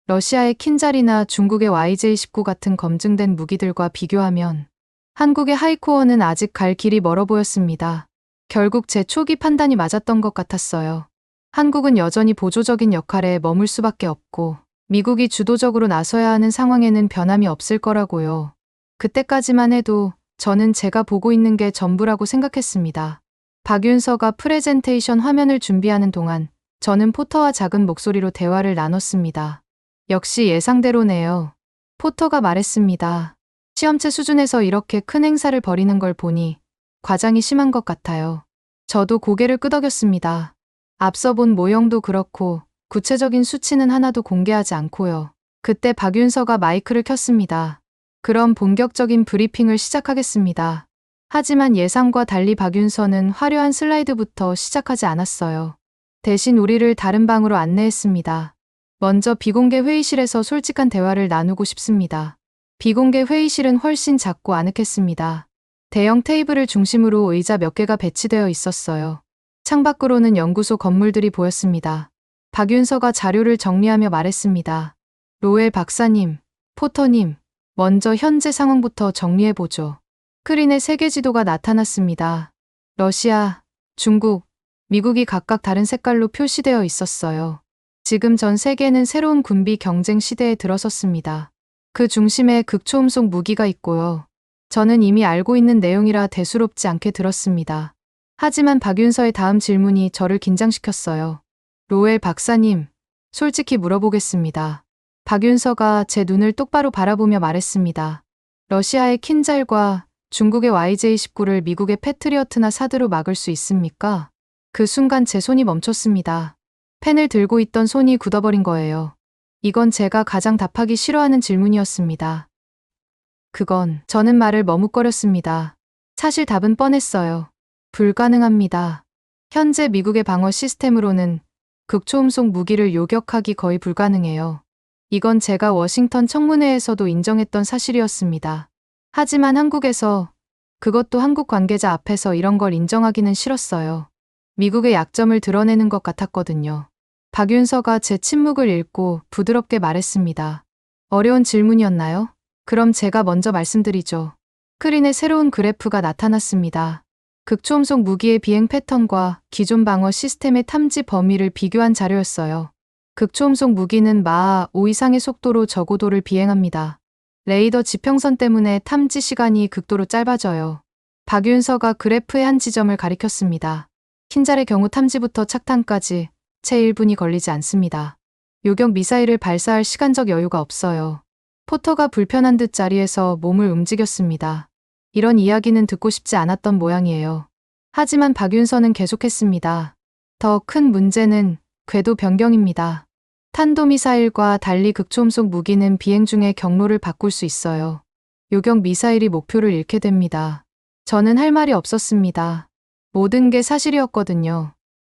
러시아의 킨잘이나 중국의 YJ-19 같은 검증된 무기들과 비교하면 한국의 하이코어는 아직 갈 길이 멀어 보였습니다. 결국 제 초기 판단이 맞았던 것 같았어요. 한국은 여전히 보조적인 역할에 머물 수밖에 없고 미국이 주도적으로 나서야 하는 상황에는 변함이 없을 거라고요. 그때까지만 해도 저는 제가 보고 있는 게 전부라고 생각했습니다. 박윤서가 프레젠테이션 화면을 준비하는 동안 저는 포터와 작은 목소리로 대화를 나눴습니다. 역시 예상대로네요. 포터가 말했습니다. 시험체 수준에서 이렇게 큰 행사를 벌이는 걸 보니 과장이 심한 것 같아요. 저도 고개를 끄덕였습니다. 앞서 본 모형도 그렇고 구체적인 수치는 하나도 공개하지 않고요. 그때 박윤서가 마이크를 켰습니다. 그럼 본격적인 브리핑을 시작하겠습니다. 하지만 예상과 달리 박윤서는 화려한 슬라이드부터 시작하지 않았어요. 대신 우리를 다른 방으로 안내했습니다. 먼저 비공개 회의실에서 솔직한 대화를 나누고 싶습니다. 비공개 회의실은 훨씬 작고 아늑했습니다. 대형 테이블을 중심으로 의자 몇 개가 배치되어 있었어요. 창밖으로는 연구소 건물들이 보였습니다. 박윤서가 자료를 정리하며 말했습니다. 로엘 박사님, 포터님, 먼저 현재 상황부터 정리해보죠. 스크린에 세계 지도가 나타났습니다. 러시아, 중국, 미국이 각각 다른 색깔로 표시되어 있었어요. 지금 전 세계는 새로운 군비 경쟁 시대에 들어섰습니다. 그 중심에 극초음속 무기가 있고요. 저는 이미 알고 있는 내용이라 대수롭지 않게 들었습니다. 하지만 박윤서의 다음 질문이 저를 긴장시켰어요. 로엘 박사님, 솔직히 물어보겠습니다. 박윤서가 제 눈을 똑바로 바라보며 말했습니다. 러시아의 킨잘과 중국의 YJ-19를 미국의 패트리어트나 사드로 막을 수 있습니까? 그 순간 제 손이 멈췄습니다. 펜을 들고 있던 손이 굳어버린 거예요. 이건 제가 가장 답하기 싫어하는 질문이었습니다. 저는 말을 머뭇거렸습니다. 사실 답은 뻔했어요. 불가능합니다. 현재 미국의 방어 시스템으로는 극초음속 무기를 요격하기 거의 불가능해요. 이건 제가 워싱턴 청문회에서도 인정했던 사실이었습니다. 하지만 한국에서, 그것도 한국 관계자 앞에서 이런 걸 인정하기는 싫었어요. 미국의 약점을 드러내는 것 같았거든요. 박윤서가 제 침묵을 읽고 부드럽게 말했습니다. 어려운 질문이었나요? 그럼 제가 먼저 말씀드리죠. 스크린에 새로운 그래프가 나타났습니다. 극초음속 무기의 비행 패턴과 기존 방어 시스템의 탐지 범위를 비교한 자료였어요. 극초음속 무기는 마하 5 이상의 속도로 저고도를 비행합니다. 레이더 지평선 때문에 탐지 시간이 극도로 짧아져요. 박윤서가 그래프의 한 지점을 가리켰습니다. 킨잘의 경우 탐지부터 착탄까지 채 1분이 걸리지 않습니다. 요격 미사일을 발사할 시간적 여유가 없어요. 포터가 불편한 듯 자리에서 몸을 움직였습니다. 이런 이야기는 듣고 싶지 않았던 모양이에요. 하지만 박윤서는 계속했습니다. 더 큰 문제는 궤도 변경입니다. 탄도미사일과 달리 극초음속 무기는 비행 중에 경로를 바꿀 수 있어요. 요격 미사일이 목표를 잃게 됩니다. 저는 할 말이 없었습니다. 모든 게 사실이었거든요.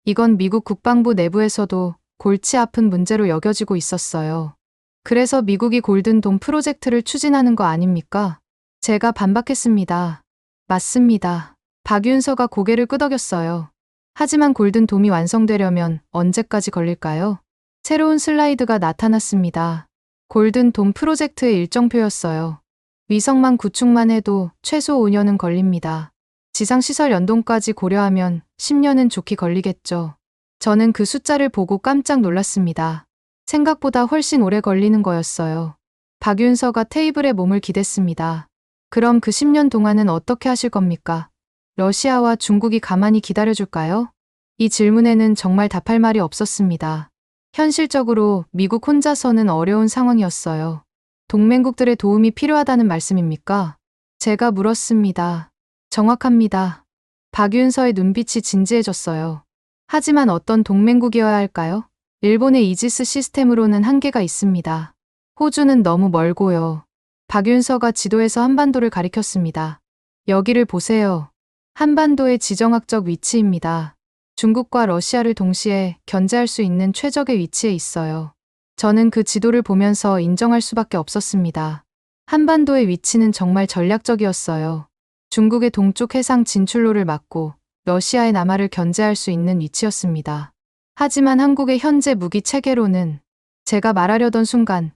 이건 미국 국방부 내부에서도 골치 아픈 문제로 여겨지고 있었어요. 그래서 미국이 골든돔 프로젝트를 추진하는 거 아닙니까? 제가 반박했습니다. 맞습니다. 박윤서가 고개를 끄덕였어요. 하지만 골든돔이 완성되려면 언제까지 걸릴까요? 새로운 슬라이드가 나타났습니다. 골든돔 프로젝트의 일정표였어요. 위성만 구축만 해도 최소 5년은 걸립니다. 지상시설 연동까지 고려하면 10년은 좋게 걸리겠죠. 저는 그 숫자를 보고 깜짝 놀랐습니다. 생각보다 훨씬 오래 걸리는 거였어요. 박윤서가 테이블에 몸을 기댔습니다. 그럼 그 10년 동안은 어떻게 하실 겁니까? 러시아와 중국이 가만히 기다려줄까요? 이 질문에는 정말 답할 말이 없었습니다. 현실적으로 미국 혼자서는 어려운 상황이었어요. 동맹국들의 도움이 필요하다는 말씀입니까? 제가 물었습니다. 정확합니다. 박윤서의 눈빛이 진지해졌어요. 하지만 어떤 동맹국이어야 할까요? 일본의 이지스 시스템으로는 한계가 있습니다. 호주는 너무 멀고요. 박윤서가 지도에서 한반도를 가리켰습니다. 여기를 보세요. 한반도의 지정학적 위치입니다. 중국과 러시아를 동시에 견제할 수 있는 최적의 위치에 있어요. 저는 그 지도를 보면서 인정할 수밖에 없었습니다. 한반도의 위치는 정말 전략적이었어요. 중국의 동쪽 해상 진출로를 막고 러시아의 남하를 견제할 수 있는 위치였습니다. 하지만 한국의 현재 무기 체계로는 제가 말하려던 순간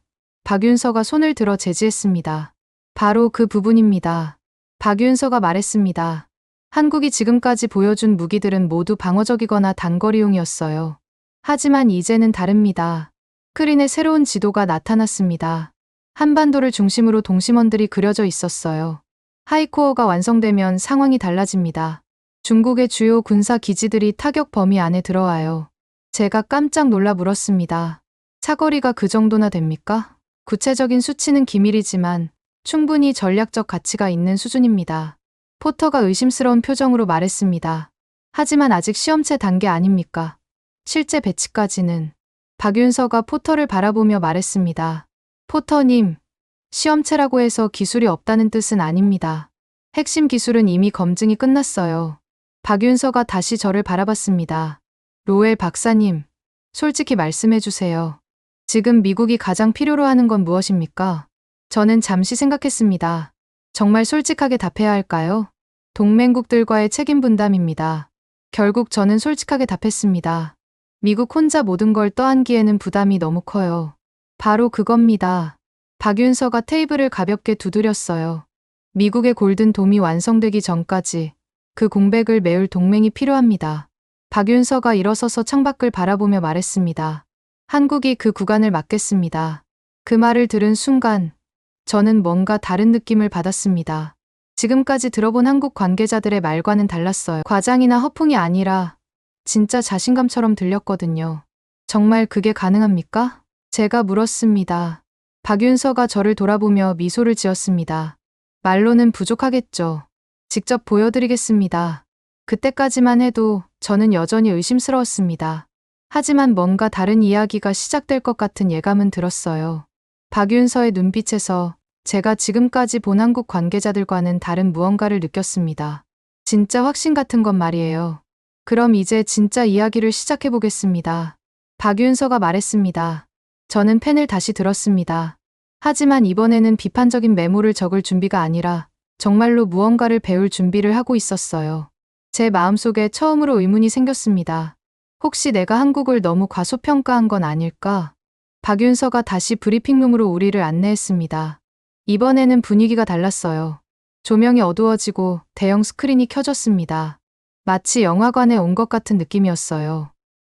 박윤서가 손을 들어 제지했습니다. 바로 그 부분입니다. 박윤서가 말했습니다. 한국이 지금까지 보여준 무기들은 모두 방어적이거나 단거리용이었어요. 하지만 이제는 다릅니다. 스크린에 새로운 지도가 나타났습니다. 한반도를 중심으로 동심원들이 그려져 있었어요. 하이코어가 완성되면 상황이 달라집니다. 중국의 주요 군사 기지들이 타격 범위 안에 들어와요. 제가 깜짝 놀라 물었습니다. 사거리가 그 정도나 됩니까? 구체적인 수치는 기밀이지만 충분히 전략적 가치가 있는 수준입니다. 포터가 의심스러운 표정으로 말했습니다. 하지만 아직 시험체 단계 아닙니까? 실제 배치까지는. 박윤서가 포터를 바라보며 말했습니다. 포터님, 시험체라고 해서 기술이 없다는 뜻은 아닙니다. 핵심 기술은 이미 검증이 끝났어요. 박윤서가 다시 저를 바라봤습니다. 로엘 박사님, 솔직히 말씀해 주세요. 지금 미국이 가장 필요로 하는 건 무엇입니까? 저는 잠시 생각했습니다. 정말 솔직하게 답해야 할까요? 동맹국들과의 책임 분담입니다. 결국 저는 솔직하게 답했습니다. 미국 혼자 모든 걸 떠안기에는 부담이 너무 커요. 바로 그겁니다. 박윤서가 테이블을 가볍게 두드렸어요. 미국의 골든돔이 완성되기 전까지 그 공백을 메울 동맹이 필요합니다. 박윤서가 일어서서 창밖을 바라보며 말했습니다. 한국이 그 구간을 맡겠습니다. 그 말을 들은 순간 저는 뭔가 다른 느낌을 받았습니다. 지금까지 들어본 한국 관계자들의 말과는 달랐어요. 과장이나 허풍이 아니라 진짜 자신감처럼 들렸거든요. 정말 그게 가능합니까? 제가 물었습니다. 박윤서가 저를 돌아보며 미소를 지었습니다. 말로는 부족하겠죠. 직접 보여드리겠습니다. 그때까지만 해도 저는 여전히 의심스러웠습니다. 하지만 뭔가 다른 이야기가 시작될 것 같은 예감은 들었어요. 박윤서의 눈빛에서 제가 지금까지 본 한국 관계자들과는 다른 무언가를 느꼈습니다. 진짜 확신 같은 건 말이에요. 그럼 이제 진짜 이야기를 시작해보겠습니다. 박윤서가 말했습니다. 저는 펜을 다시 들었습니다. 하지만 이번에는 비판적인 메모를 적을 준비가 아니라 정말로 무언가를 배울 준비를 하고 있었어요. 제 마음속에 처음으로 의문이 생겼습니다. 혹시 내가 한국을 너무 과소평가한 건 아닐까? 박윤서가 다시 브리핑룸으로 우리를 안내했습니다. 이번에는 분위기가 달랐어요. 조명이 어두워지고 대형 스크린이 켜졌습니다. 마치 영화관에 온 것 같은 느낌이었어요.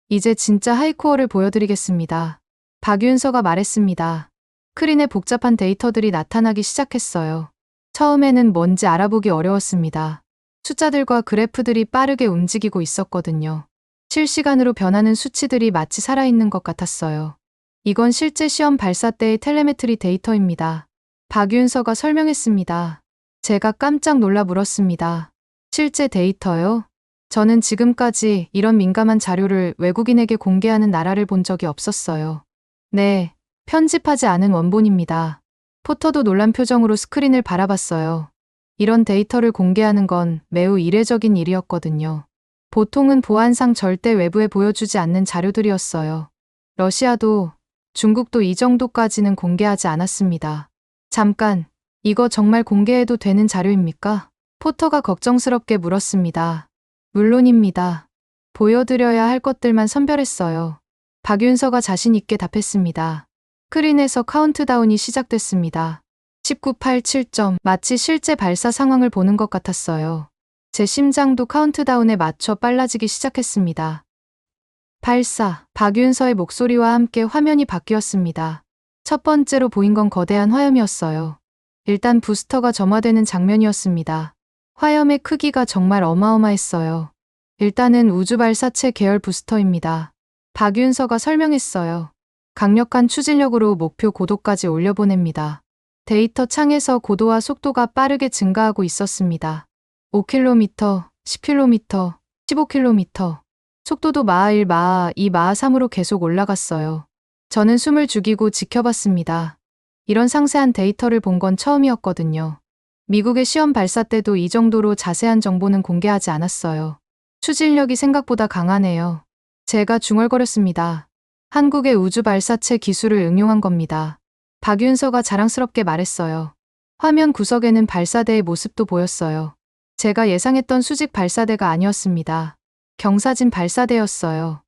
이제 진짜 하이코어를 보여드리겠습니다. 박윤서가 말했습니다. 스크린에 복잡한 데이터들이 나타나기 시작했어요. 처음에는 뭔지 알아보기 어려웠습니다. 숫자들과 그래프들이 빠르게 움직이고 있었거든요. 실시간으로 변하는 수치들이 마치 살아있는 것 같았어요. 이건 실제 시험 발사 때의 텔레메트리 데이터입니다. 박윤서가 설명했습니다. 제가 깜짝 놀라 물었습니다. 실제 데이터요? 저는 지금까지 이런 민감한 자료를 외국인에게 공개하는 나라를 본 적이 없었어요. 네, 편집하지 않은 원본입니다. 포터도 놀란 표정으로 스크린을 바라봤어요. 이런 데이터를 공개하는 건 매우 이례적인 일이었거든요. 보통은 보안상 절대 외부에 보여주지 않는 자료들이었어요. 러시아도, 중국도 이 정도까지는 공개하지 않았습니다. 잠깐, 이거 정말 공개해도 되는 자료입니까? 포터가 걱정스럽게 물었습니다. 물론입니다. 보여드려야 할 것들만 선별했어요. 박윤서가 자신 있게 답했습니다. 스크린에서 카운트다운이 시작됐습니다. 19, 8, 7점. 마치 실제 발사 상황을 보는 것 같았어요. 제 심장도 카운트다운에 맞춰 빨라지기 시작했습니다. 8, 4. 박윤서의 목소리와 함께 화면이 바뀌었습니다. 첫 번째로 보인 건 거대한 화염이었어요. 일단 부스터가 점화되는 장면이었습니다. 화염의 크기가 정말 어마어마했어요. 일단은 우주발사체 계열 부스터입니다. 박윤서가 설명했어요. 강력한 추진력으로 목표 고도까지 올려보냅니다. 데이터 창에서 고도와 속도가 빠르게 증가하고 있었습니다. 5km, 10km, 15km. 속도도 마하 1, 마하 2, 마하 3으로 계속 올라갔어요. 저는 숨을 죽이고 지켜봤습니다. 이런 상세한 데이터를 본 건 처음이었거든요. 미국의 시험 발사 때도 이 정도로 자세한 정보는 공개하지 않았어요. 추진력이 생각보다 강하네요. 제가 중얼거렸습니다. 한국의 우주 발사체 기술을 응용한 겁니다. 박윤서가 자랑스럽게 말했어요. 화면 구석에는 발사대의 모습도 보였어요. 제가 예상했던 수직 발사대가 아니었습니다. 경사진 발사대였어요.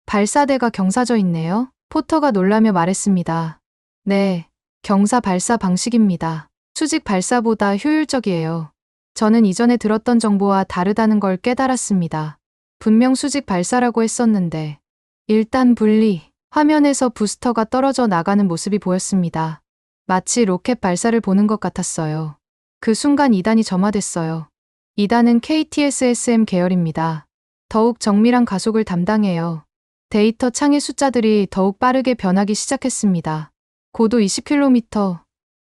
발사대가 경사져 있네요. 포터가 놀라며 말했습니다. 네, 경사 발사 방식입니다. 수직 발사보다 효율적이에요. 저는 이전에 들었던 정보와 다르다는 걸 깨달았습니다. 분명 수직 발사라고 했었는데. 일단 분리. 화면에서 부스터가 떨어져 나가는 모습이 보였습니다. 마치 로켓 발사를 보는 것 같았어요. 그 순간 2단이 점화됐어요. 2단은 KTSSM 계열입니다. 더욱 정밀한 가속을 담당해요. 데이터 창의 숫자들이 더욱 빠르게 변하기 시작했습니다. 고도 20km,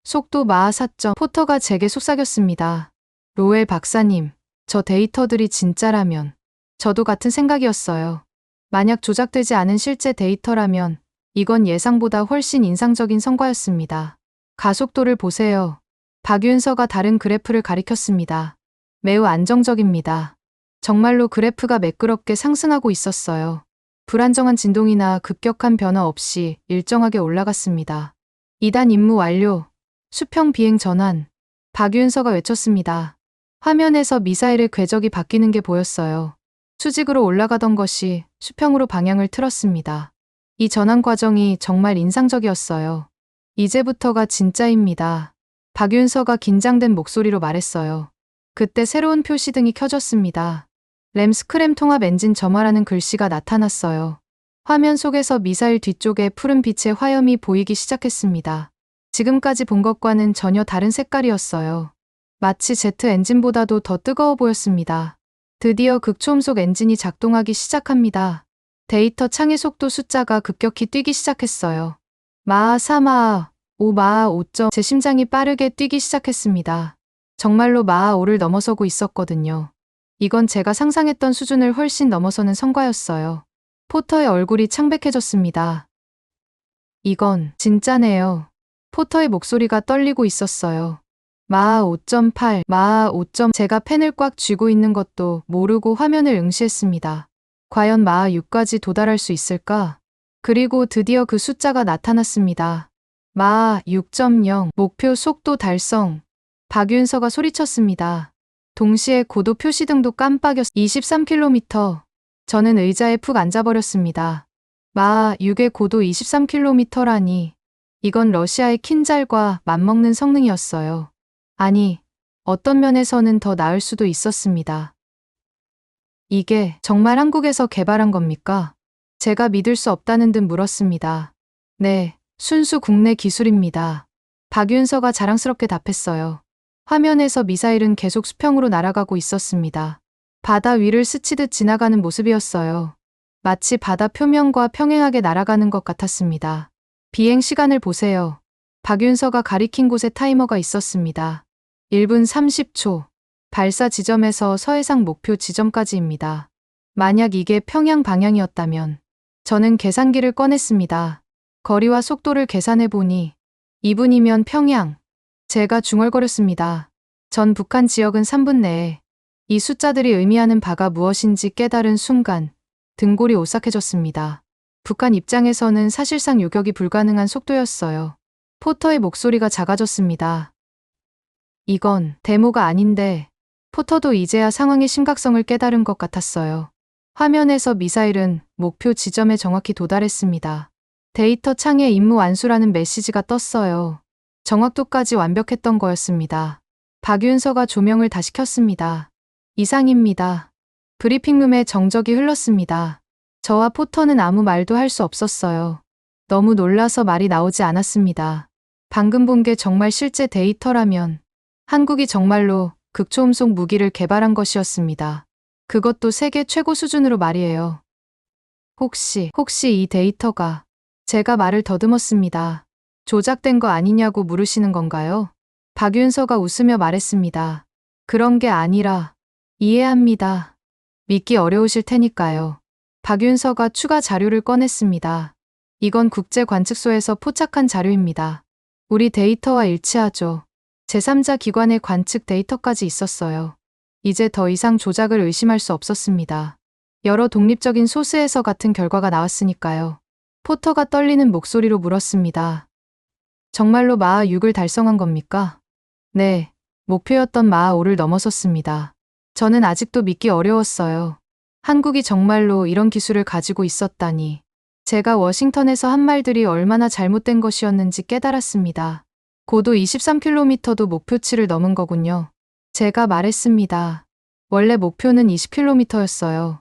속도 마하 4점. 포터가 제게 속삭였습니다. 로엘 박사님, 저 데이터들이 진짜라면 저도 같은 생각이었어요. 만약 조작되지 않은 실제 데이터라면 이건 예상보다 훨씬 인상적인 성과였습니다. 가속도를 보세요. 박윤서가 다른 그래프를 가리켰습니다. 매우 안정적입니다. 정말로 그래프가 매끄럽게 상승하고 있었어요. 불안정한 진동이나 급격한 변화 없이 일정하게 올라갔습니다. 2단 임무 완료. 수평 비행 전환. 박윤서가 외쳤습니다. 화면에서 미사일의 궤적이 바뀌는 게 보였어요. 수직으로 올라가던 것이 수평으로 방향을 틀었습니다. 이 전환 과정이 정말 인상적이었어요. 이제부터가 진짜입니다. 박윤서가 긴장된 목소리로 말했어요. 그때 새로운 표시등이 켜졌습니다. 램 스크램 통합 엔진 점화라는 글씨가 나타났어요. 화면 속에서 미사일 뒤쪽에 푸른 빛의 화염이 보이기 시작했습니다. 지금까지 본 것과는 전혀 다른 색깔이었어요. 마치 제트 엔진보다도 더 뜨거워 보였습니다. 드디어 극초음속 엔진이 작동하기 시작합니다. 데이터 창의 속도 숫자가 급격히 뛰기 시작했어요. 마하 4마하, 5마하 5점. 제 심장이 빠르게 뛰기 시작했습니다. 정말로 마하 5를 넘어서고 있었거든요. 이건 제가 상상했던 수준을 훨씬 넘어서는 성과였어요. 포터의 얼굴이 창백해졌습니다. 이건 진짜네요. 포터의 목소리가 떨리고 있었어요. 마하 5.8, 마하 5점. 제가 펜을 꽉 쥐고 있는 것도 모르고 화면을 응시했습니다. 과연 마하 6까지 도달할 수 있을까? 그리고 드디어 그 숫자가 나타났습니다. 마하 6.0, 목표 속도 달성. 박윤서가 소리쳤습니다. 동시에 고도 표시등도 깜빡였. 23km. 저는 의자에 푹 앉아버렸습니다. 마하 6의 고도 23km라니. 이건 러시아의 킨잘과 맞먹는 성능이었어요. 아니, 어떤 면에서는 더 나을 수도 있었습니다. 이게 정말 한국에서 개발한 겁니까? 제가 믿을 수 없다는 듯 물었습니다. 네, 순수 국내 기술입니다. 박윤서가 자랑스럽게 답했어요. 화면에서 미사일은 계속 수평으로 날아가고 있었습니다. 바다 위를 스치듯 지나가는 모습이었어요. 마치 바다 표면과 평행하게 날아가는 것 같았습니다. 비행 시간을 보세요. 박윤서가 가리킨 곳에 타이머가 있었습니다. 1분 30초. 발사 지점에서 서해상 목표 지점까지입니다. 만약 이게 평양 방향이었다면 저는 계산기를 꺼냈습니다. 거리와 속도를 계산해 보니 2분이면 평양. 제가 중얼거렸습니다. 전 북한 지역은 3분 내에. 이 숫자들이 의미하는 바가 무엇인지 깨달은 순간 등골이 오싹해졌습니다. 북한 입장에서는 사실상 요격이 불가능한 속도였어요. 포터의 목소리가 작아졌습니다. 이건 데모가 아닌데. 포터도 이제야 상황의 심각성을 깨달은 것 같았어요. 화면에서 미사일은 목표 지점에 정확히 도달했습니다. 데이터 창에 임무 완수라는 메시지가 떴어요. 정확도까지 완벽했던 거였습니다. 박윤서가 조명을 다시 켰습니다. 이상입니다. 브리핑룸에 정적이 흘렀습니다. 저와 포터는 아무 말도 할 수 없었어요. 너무 놀라서 말이 나오지 않았습니다. 방금 본 게 정말 실제 데이터라면 한국이 정말로 극초음속 무기를 개발한 것이었습니다. 그것도 세계 최고 수준으로 말이에요. 혹시 이 데이터가. 제가 말을 더듬었습니다. 조작된 거 아니냐고 물으시는 건가요? 박윤서가 웃으며 말했습니다. 그런 게 아니라. 이해합니다. 믿기 어려우실 테니까요. 박윤서가 추가 자료를 꺼냈습니다. 이건 국제관측소에서 포착한 자료입니다. 우리 데이터와 일치하죠. 제3자 기관의 관측 데이터까지 있었어요. 이제 더 이상 조작을 의심할 수 없었습니다. 여러 독립적인 소스에서 같은 결과가 나왔으니까요. 포터가 떨리는 목소리로 물었습니다. 정말로 마하 6을 달성한 겁니까? 네, 목표였던 마하 5를 넘어섰습니다. 저는 아직도 믿기 어려웠어요. 한국이 정말로 이런 기술을 가지고 있었다니. 제가 워싱턴에서 한 말들이 얼마나 잘못된 것이었는지 깨달았습니다. 고도 23km도 목표치를 넘은 거군요. 제가 말했습니다. 원래 목표는 20km였어요.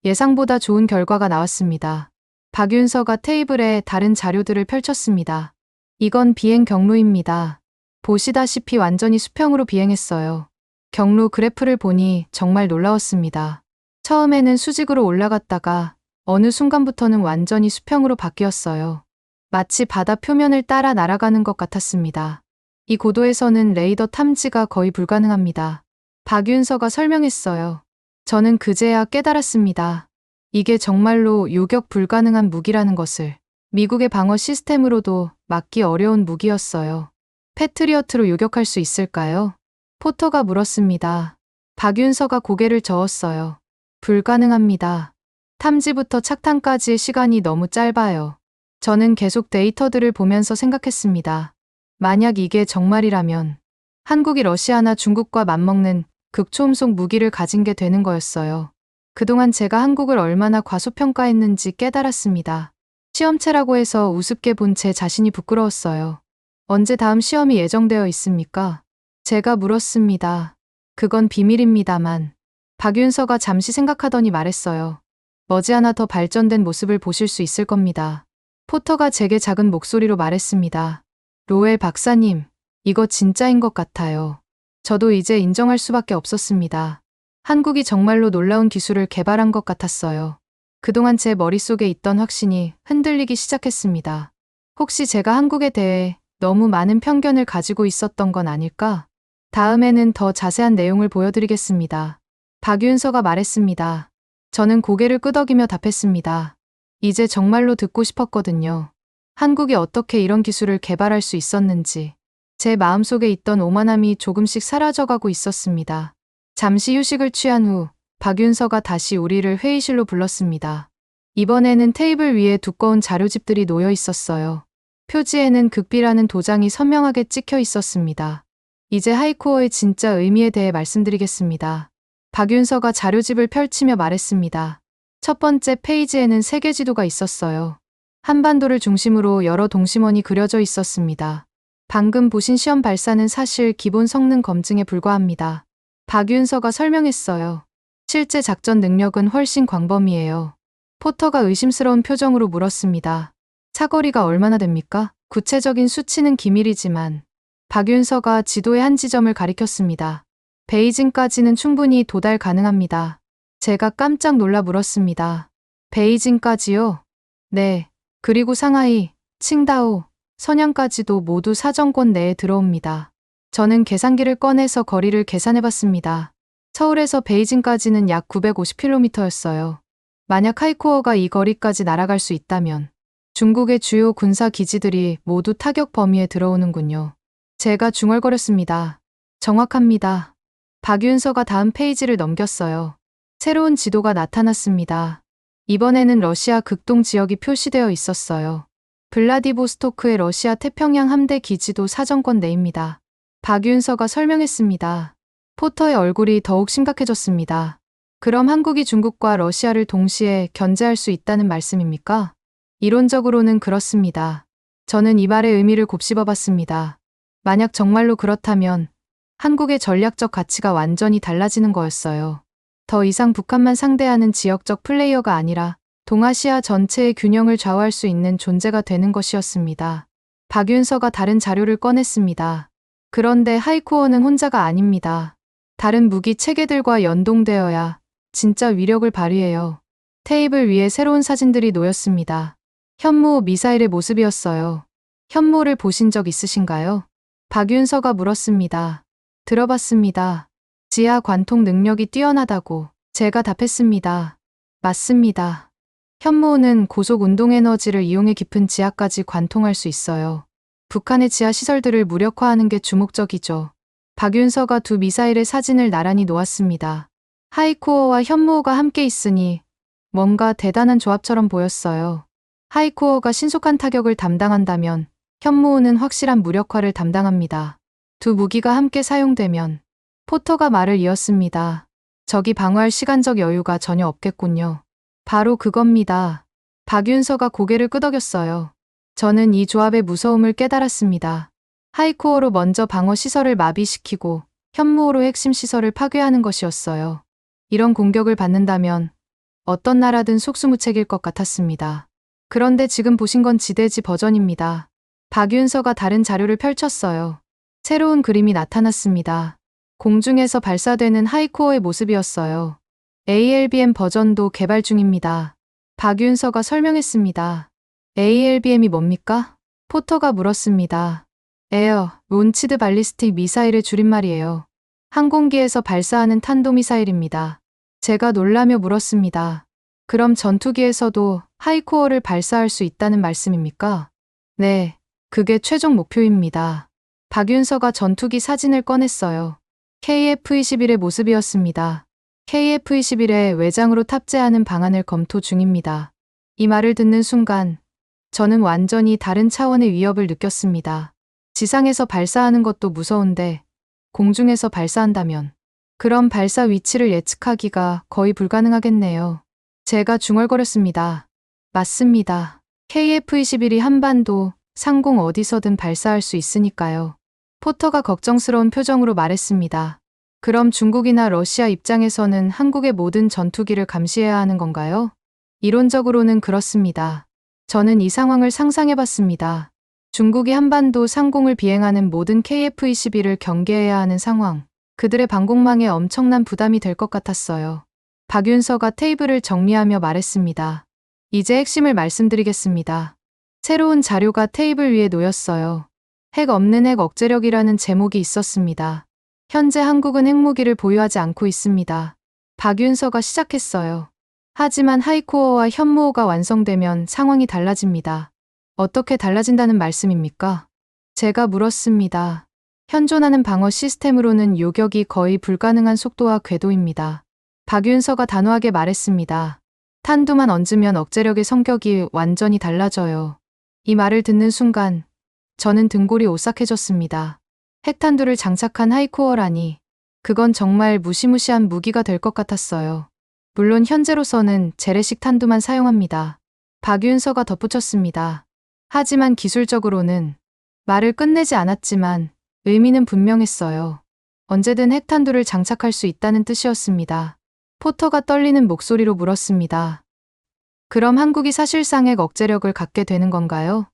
예상보다 좋은 결과가 나왔습니다. 박윤서가 테이블에 다른 자료들을 펼쳤습니다. 이건 비행 경로입니다. 보시다시피 완전히 수평으로 비행했어요. 경로 그래프를 보니 정말 놀라웠습니다. 처음에는 수직으로 올라갔다가 어느 순간부터는 완전히 수평으로 바뀌었어요. 마치 바다 표면을 따라 날아가는 것 같았습니다. 이 고도에서는 레이더 탐지가 거의 불가능합니다. 박윤서가 설명했어요. 저는 그제야 깨달았습니다. 이게 정말로 요격 불가능한 무기라는 것을. 미국의 방어 시스템으로도 막기 어려운 무기였어요. 패트리어트로 요격할 수 있을까요? 포터가 물었습니다. 박윤서가 고개를 저었어요. 불가능합니다. 탐지부터 착탄까지의 시간이 너무 짧아요. 저는 계속 데이터들을 보면서 생각했습니다. 만약 이게 정말이라면 한국이 러시아나 중국과 맞먹는 극초음속 무기를 가진 게 되는 거였어요. 그동안 제가 한국을 얼마나 과소평가했는지 깨달았습니다. 시험체라고 해서 우습게 본 제 자신이 부끄러웠어요. 언제 다음 시험이 예정되어 있습니까? 제가 물었습니다. 그건 비밀입니다만. 박윤서가 잠시 생각하더니 말했어요. 머지않아 더 발전된 모습을 보실 수 있을 겁니다. 포터가 제게 작은 목소리로 말했습니다. 로엘 박사님, 이거 진짜인 것 같아요. 저도 이제 인정할 수밖에 없었습니다. 한국이 정말로 놀라운 기술을 개발한 것 같았어요. 그동안 제 머릿속에 있던 확신이 흔들리기 시작했습니다. 혹시 제가 한국에 대해 너무 많은 편견을 가지고 있었던 건 아닐까? 다음에는 더 자세한 내용을 보여드리겠습니다. 박윤서가 말했습니다. 저는 고개를 끄덕이며 답했습니다. 이제 정말로 듣고 싶었거든요. 한국이 어떻게 이런 기술을 개발할 수 있었는지. 제 마음속에 있던 오만함이 조금씩 사라져가고 있었습니다. 잠시 휴식을 취한 후 박윤서가 다시 우리를 회의실로 불렀습니다. 이번에는 테이블 위에 두꺼운 자료집들이 놓여 있었어요. 표지에는 극비라는 도장이 선명하게 찍혀 있었습니다. 이제 하이코어의 진짜 의미에 대해 말씀드리겠습니다. 박윤서가 자료집을 펼치며 말했습니다. 첫 번째 페이지에는 세계 지도가 있었어요. 한반도를 중심으로 여러 동심원이 그려져 있었습니다. 방금 보신 시험 발사는 사실 기본 성능 검증에 불과합니다. 박윤서가 설명했어요. 실제 작전 능력은 훨씬 광범위해요. 포터가 의심스러운 표정으로 물었습니다. 사거리가 얼마나 됩니까? 구체적인 수치는 기밀이지만 박윤서가 지도의 한 지점을 가리켰습니다. 베이징까지는 충분히 도달 가능합니다. 제가 깜짝 놀라 물었습니다. 베이징까지요? 네. 그리고 상하이, 칭다오, 선양까지도 모두 사정권 내에 들어옵니다. 저는 계산기를 꺼내서 거리를 계산해봤습니다. 서울에서 베이징까지는 약 950km였어요. 만약 하이코어가 이 거리까지 날아갈 수 있다면 중국의 주요 군사 기지들이 모두 타격 범위에 들어오는군요. 제가 중얼거렸습니다. 정확합니다. 박윤서가 다음 페이지를 넘겼어요. 새로운 지도가 나타났습니다. 이번에는 러시아 극동 지역이 표시되어 있었어요. 블라디보스토크의 러시아 태평양 함대 기지도 사정권 내입니다. 박윤서가 설명했습니다. 포터의 얼굴이 더욱 심각해졌습니다. 그럼 한국이 중국과 러시아를 동시에 견제할 수 있다는 말씀입니까? 이론적으로는 그렇습니다. 저는 이 말의 의미를 곱씹어봤습니다. 만약 정말로 그렇다면 한국의 전략적 가치가 완전히 달라지는 거였어요. 더 이상 북한만 상대하는 지역적 플레이어가 아니라 동아시아 전체의 균형을 좌우할 수 있는 존재가 되는 것이었습니다. 박윤서가 다른 자료를 꺼냈습니다. 그런데 하이코어는 혼자가 아닙니다. 다른 무기 체계들과 연동되어야 진짜 위력을 발휘해요. 테이블 위에 새로운 사진들이 놓였습니다. 현무 미사일의 모습이었어요. 현무를 보신 적 있으신가요? 박윤서가 물었습니다. 들어봤습니다. 지하 관통 능력이 뛰어나다고 제가 답했습니다. 맞습니다. 현무는 고속 운동 에너지를 이용해 깊은 지하까지 관통할 수 있어요. 북한의 지하 시설들을 무력화하는 게 주목적이죠. 박윤서가 두 미사일의 사진을 나란히 놓았습니다. 하이코어와 현무호가 함께 있으니 뭔가 대단한 조합처럼 보였어요. 하이코어가 신속한 타격을 담당한다면 현무호는 확실한 무력화를 담당합니다. 두 무기가 함께 사용되면 포터가 말을 이었습니다. 적이 방어할 시간적 여유가 전혀 없겠군요. 바로 그겁니다. 박윤서가 고개를 끄덕였어요. 저는 이 조합의 무서움을 깨달았습니다. 하이코어로 먼저 방어 시설을 마비시키고 현무호로 핵심 시설을 파괴하는 것이었어요. 이런 공격을 받는다면 어떤 나라든 속수무책일 것 같았습니다. 그런데 지금 보신 건 지대지 버전입니다. 박윤서가 다른 자료를 펼쳤어요. 새로운 그림이 나타났습니다. 공중에서 발사되는 하이코어의 모습이었어요. ALBM 버전도 개발 중입니다. 박윤서가 설명했습니다. ALBM이 뭡니까? 포터가 물었습니다. 에어, 론치드 발리스틱 미사일의 줄임말이에요. 항공기에서 발사하는 탄도미사일입니다. 제가 놀라며 물었습니다. 그럼 전투기에서도 하이코어를 발사할 수 있다는 말씀입니까? 네, 그게 최종 목표입니다. 박윤서가 전투기 사진을 꺼냈어요. KF-21의 모습이었습니다. KF-21의 외장으로 탑재하는 방안을 검토 중입니다. 이 말을 듣는 순간 저는 완전히 다른 차원의 위협을 느꼈습니다. 지상에서 발사하는 것도 무서운데 공중에서 발사한다면 그럼 발사 위치를 예측하기가 거의 불가능하겠네요. 제가 중얼거렸습니다. 맞습니다. KF-21이 한반도, 상공 어디서든 발사할 수 있으니까요. 포터가 걱정스러운 표정으로 말했습니다. 그럼 중국이나 러시아 입장에서는 한국의 모든 전투기를 감시해야 하는 건가요? 이론적으로는 그렇습니다. 저는 이 상황을 상상해봤습니다. 중국이 한반도 상공을 비행하는 모든 KF-21을 경계해야 하는 상황. 그들의 방공망에 엄청난 부담이 될 것 같았어요. 박윤서가 테이블을 정리하며 말했습니다. 이제 핵심을 말씀드리겠습니다. 새로운 자료가 테이블 위에 놓였어요. 핵 없는 핵 억제력이라는 제목이 있었습니다. 현재 한국은 핵무기를 보유하지 않고 있습니다. 박윤서가 시작했어요. 하지만 하이코어와 현무호가 완성되면 상황이 달라집니다. 어떻게 달라진다는 말씀입니까? 제가 물었습니다. 현존하는 방어 시스템으로는 요격이 거의 불가능한 속도와 궤도입니다. 박윤서가 단호하게 말했습니다. 탄두만 얹으면 억제력의 성격이 완전히 달라져요. 이 말을 듣는 순간 저는 등골이 오싹해졌습니다. 핵탄두를 장착한 하이코어라니 그건 정말 무시무시한 무기가 될 것 같았어요. 물론 현재로서는 재래식 탄두만 사용합니다. 박윤서가 덧붙였습니다. 하지만 기술적으로는 말을 끝내지 않았지만 의미는 분명했어요. 언제든 핵탄두를 장착할 수 있다는 뜻이었습니다. 포터가 떨리는 목소리로 물었습니다. 그럼 한국이 사실상 핵 억제력을 갖게 되는 건가요?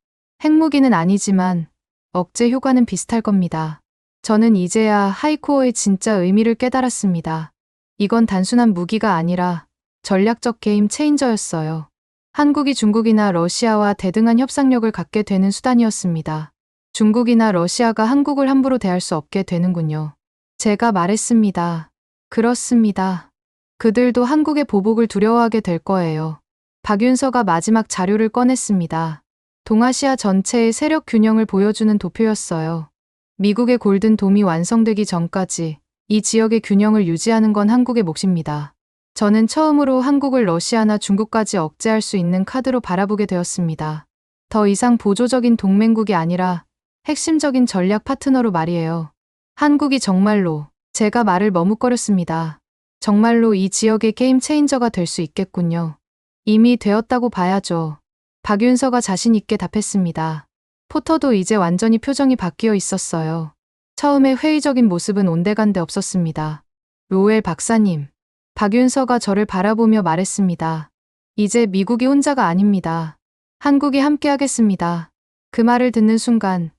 핵무기는 아니지만 억제 효과는 비슷할 겁니다. 저는 이제야 하이코어의 진짜 의미를 깨달았습니다. 이건 단순한 무기가 아니라 전략적 게임 체인저였어요. 한국이 중국이나 러시아와 대등한 협상력을 갖게 되는 수단이었습니다. 중국이나 러시아가 한국을 함부로 대할 수 없게 되는군요. 제가 말했습니다. 그렇습니다. 그들도 한국의 보복을 두려워하게 될 거예요. 박윤서가 마지막 자료를 꺼냈습니다. 동아시아 전체의 세력 균형을 보여주는 도표였어요. 미국의 골든돔이 완성되기 전까지 이 지역의 균형을 유지하는 건 한국의 몫입니다. 저는 처음으로 한국을 러시아나 중국까지 억제할 수 있는 카드로 바라보게 되었습니다. 더 이상 보조적인 동맹국이 아니라 핵심적인 전략 파트너로 말이에요. 한국이 정말로, 제가 말을 머뭇거렸습니다. 정말로 이 지역의 게임 체인저가 될 수 있겠군요. 이미 되었다고 봐야죠. 박윤서가 자신 있게 답했습니다. 포터도 이제 완전히 표정이 바뀌어 있었어요. 처음에 회의적인 모습은 온데간데 없었습니다. 로웰 박사님. 박윤서가 저를 바라보며 말했습니다. 이제 미국이 혼자가 아닙니다. 한국이 함께하겠습니다. 그 말을 듣는 순간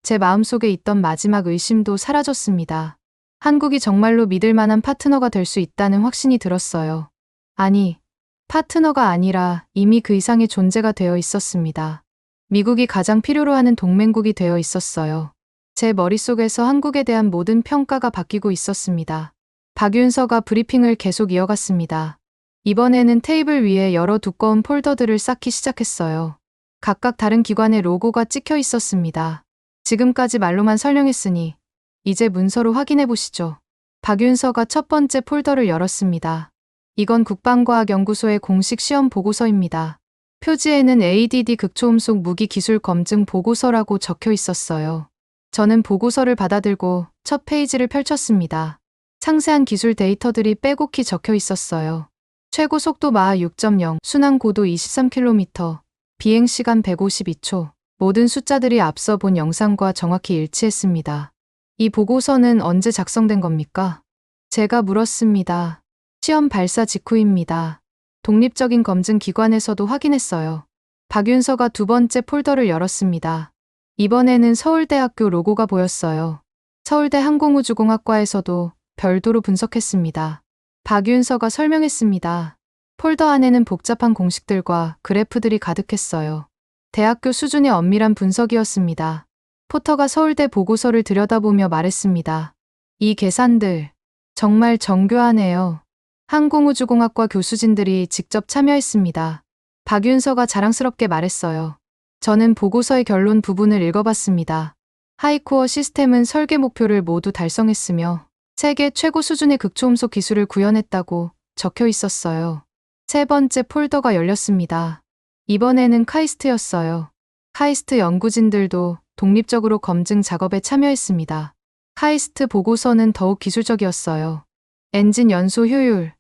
제 마음속에 있던 마지막 의심도 사라졌습니다. 한국이 정말로 믿을 만한 파트너가 될 수 있다는 확신이 들었어요. 아니, 파트너가 아니라 이미 그 이상의 존재가 되어 있었습니다. 미국이 가장 필요로 하는 동맹국이 되어 있었어요. 제 머릿속에서 한국에 대한 모든 평가가 바뀌고 있었습니다. 박윤서가 브리핑을 계속 이어갔습니다. 이번에는 테이블 위에 여러 두꺼운 폴더들을 쌓기 시작했어요. 각각 다른 기관의 로고가 찍혀 있었습니다. 지금까지 말로만 설명했으니 이제 문서로 확인해 보시죠. 박윤서가 첫 번째 폴더를 열었습니다. 이건 국방과학연구소의 공식 시험 보고서입니다. 표지에는 ADD 극초음속 무기 기술 검증 보고서라고 적혀 있었어요. 저는 보고서를 받아들고 첫 페이지를 펼쳤습니다. 상세한 기술 데이터들이 빼곡히 적혀 있었어요. 최고 속도 마하 6.0, 순항 고도 23km, 비행 시간 152초. 모든 숫자들이 앞서 본 영상과 정확히 일치했습니다. 이 보고서는 언제 작성된 겁니까? 제가 물었습니다. 시험 발사 직후입니다. 독립적인 검증 기관에서도 확인했어요. 박윤서가 두 번째 폴더를 열었습니다. 이번에는 서울대학교 로고가 보였어요. 서울대 항공우주공학과에서도 별도로 분석했습니다. 박윤서가 설명했습니다. 폴더 안에는 복잡한 공식들과 그래프들이 가득했어요. 대학교 수준의 엄밀한 분석이었습니다. 포터가 서울대 보고서를 들여다보며 말했습니다. 이 계산들 정말 정교하네요. 항공우주공학과 교수진들이 직접 참여했습니다. 박윤서가 자랑스럽게 말했어요. 저는 보고서의 결론 부분을 읽어봤습니다. 하이코어 시스템은 설계 목표를 모두 달성했으며 세계 최고 수준의 극초음속 기술을 구현했다고 적혀 있었어요. 세 번째 폴더가 열렸습니다. 이번에는 카이스트였어요. 카이스트 연구진들도 독립적으로 검증 작업에 참여했습니다. 카이스트 보고서는 더욱 기술적이었어요. 엔진 연소 효율,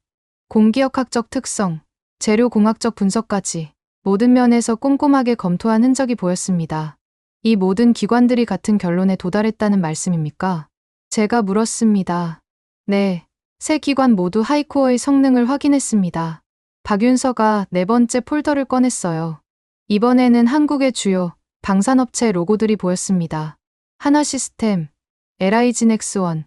공기역학적 특성, 재료 공학적 분석까지 모든 면에서 꼼꼼하게 검토한 흔적이 보였습니다. 이 모든 기관들이 같은 결론에 도달했다는 말씀입니까? 제가 물었습니다. 네, 세 기관 모두 하이코어의 성능을 확인했습니다. 박윤서가 네 번째 폴더를 꺼냈어요. 이번에는 한국의 주요 방산업체 로고들이 보였습니다. 하나시스템, LI진엑스원,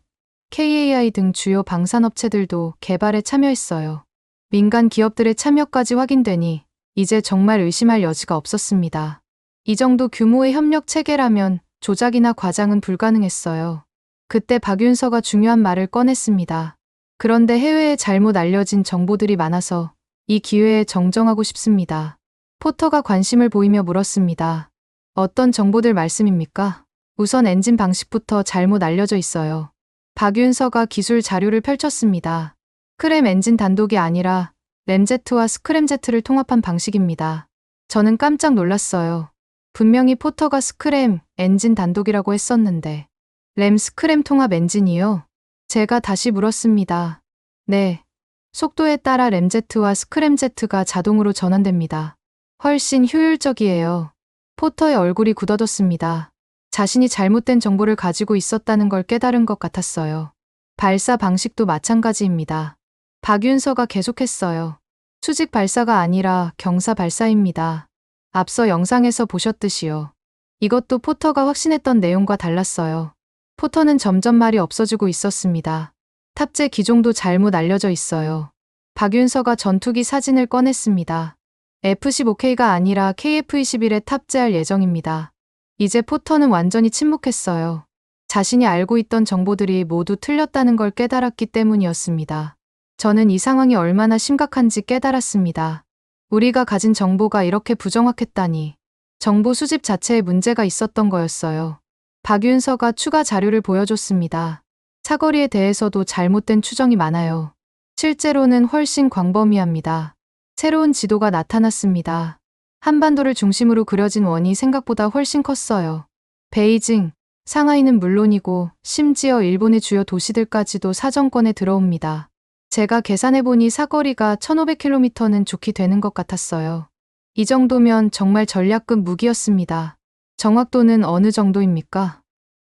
KAI 등 주요 방산업체들도 개발에 참여했어요. 민간 기업들의 참여까지 확인되니 이제 정말 의심할 여지가 없었습니다. 이 정도 규모의 협력 체계라면 조작이나 과장은 불가능했어요. 그때 박윤서가 중요한 말을 꺼냈습니다. 그런데 해외에 잘못 알려진 정보들이 많아서 이 기회에 정정하고 싶습니다. 포터가 관심을 보이며 물었습니다. 어떤 정보들 말씀입니까? 우선 엔진 방식부터 잘못 알려져 있어요. 박윤서가 기술 자료를 펼쳤습니다. 스크램 엔진 단독이 아니라 램제트와 스크램제트를 통합한 방식입니다. 저는 깜짝 놀랐어요. 분명히 포터가 스크램 엔진 단독이라고 했었는데 램 스크램 통합 엔진이요? 제가 다시 물었습니다. 네. 속도에 따라 램제트와 스크램제트가 자동으로 전환됩니다. 훨씬 효율적이에요. 포터의 얼굴이 굳어졌습니다. 자신이 잘못된 정보를 가지고 있었다는 걸 깨달은 것 같았어요. 발사 방식도 마찬가지입니다. 박윤서가 계속했어요. 수직 발사가 아니라 경사 발사입니다. 앞서 영상에서 보셨듯이요. 이것도 포터가 확신했던 내용과 달랐어요. 포터는 점점 말이 없어지고 있었습니다. 탑재 기종도 잘못 알려져 있어요. 박윤서가 전투기 사진을 꺼냈습니다. F-15K가 아니라 KF-21에 탑재할 예정입니다. 이제 포터는 완전히 침묵했어요. 자신이 알고 있던 정보들이 모두 틀렸다는 걸 깨달았기 때문이었습니다. 저는 이 상황이 얼마나 심각한지 깨달았습니다. 우리가 가진 정보가 이렇게 부정확했다니. 정보 수집 자체에 문제가 있었던 거였어요. 박윤서가 추가 자료를 보여줬습니다. 사거리에 대해서도 잘못된 추정이 많아요. 실제로는 훨씬 광범위합니다. 새로운 지도가 나타났습니다. 한반도를 중심으로 그려진 원이 생각보다 훨씬 컸어요. 베이징, 상하이는 물론이고 심지어 일본의 주요 도시들까지도 사정권에 들어옵니다. 제가 계산해보니 사거리가 1500km는 좋게 되는 것 같았어요. 이 정도면 정말 전략급 무기였습니다. 정확도는 어느 정도입니까?